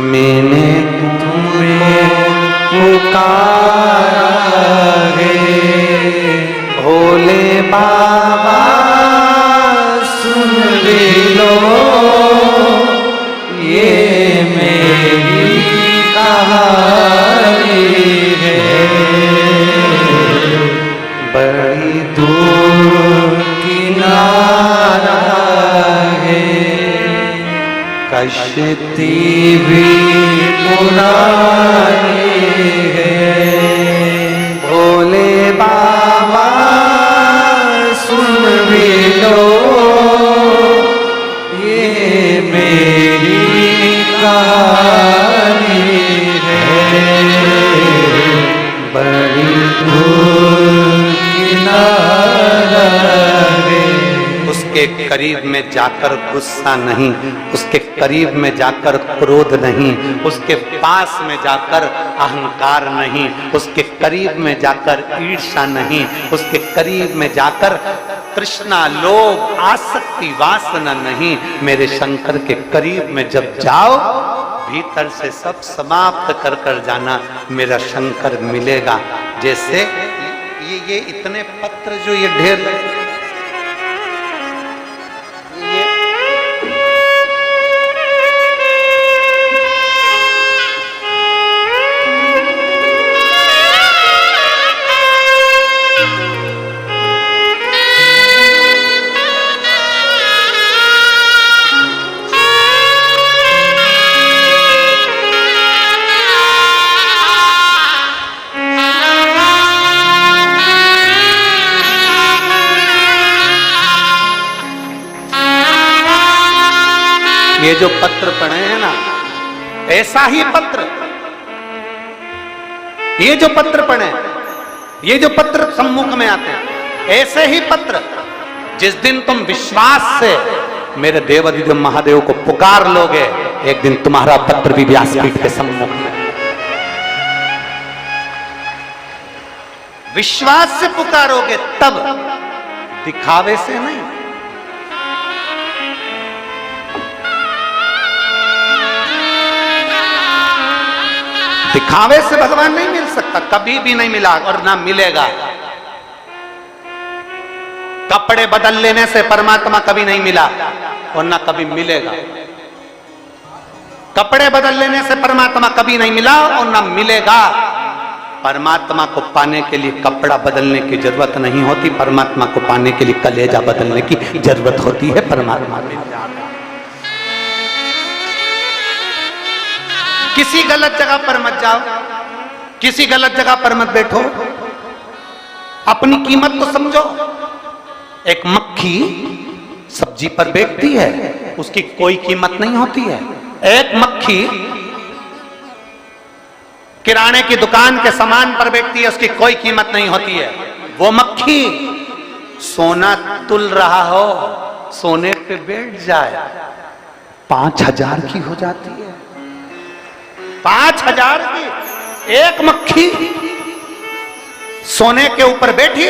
S1: मैंने तुम्हें पुकारा है, भोले बाबा सुन भी लो ये मेरी कहानी है। बड़ी दूर किनारा है, कश्ती भी पुरानी है, भोले बाबा सुन भी लो ये मेरी कहानी है। बड़ी दूर किनारा है, उसके करीब में जाकर गुस्सा नहीं, उसके करीब में जाकर क्रोध नहीं, उसके पास में जाकर अहंकार नहीं, उसके करीब में जाकर ईर्ष्या नहीं, उसके करीब में जाकर तृष्णा, लोभ, आसक्ति, वासना नहीं। मेरे शंकर के करीब में जब जाओ, भीतर से सब समाप्त कर कर जाना, मेरा शंकर मिलेगा। जैसे ये इतने पत्र जो ये ढेर ये जो पत्र पढ़े हैं ना, ऐसा ही पत्र, ये जो पत्र पढ़े, ये जो पत्र सम्मुख में आते हैं, ऐसे ही पत्र जिस दिन तुम विश्वास से मेरे देवाधिदेव महादेव को पुकार लोगे, एक दिन तुम्हारा पत्र भी व्यासपीठ के सम्मुख में। विश्वास से पुकारोगे तब, दिखावे से नहीं। दिखावे से भगवान नहीं मिल सकता, कभी भी नहीं मिला और ना मिलेगा। कपड़े बदल लेने से परमात्मा कभी नहीं मिला और ना कभी मिलेगा। कपड़े बदल लेने से परमात्मा कभी नहीं मिला और ना मिलेगा। परमात्मा को पाने के लिए कपड़ा बदलने की जरूरत नहीं होती, परमात्मा को पाने के लिए कलेजा बदलने की जरूरत होती है। परमात्मा मिल जाता। किसी गलत जगह पर मत जाओ, किसी गलत जगह पर मत बैठो, अपनी कीमत तो समझो। एक मक्खी सब्जी पर बैठती है, उसकी कोई कीमत नहीं होती है। एक मक्खी किराने की दुकान के सामान पर बैठती है, उसकी कोई कीमत नहीं होती है। वो मक्खी सोना तुल रहा हो, सोने पे बैठ जाए, 5,000 की हो जाती है। 5,000 की एक मक्खी सोने के ऊपर बैठी।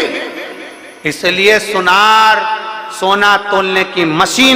S1: इसलिए सोना तोलने की मशीन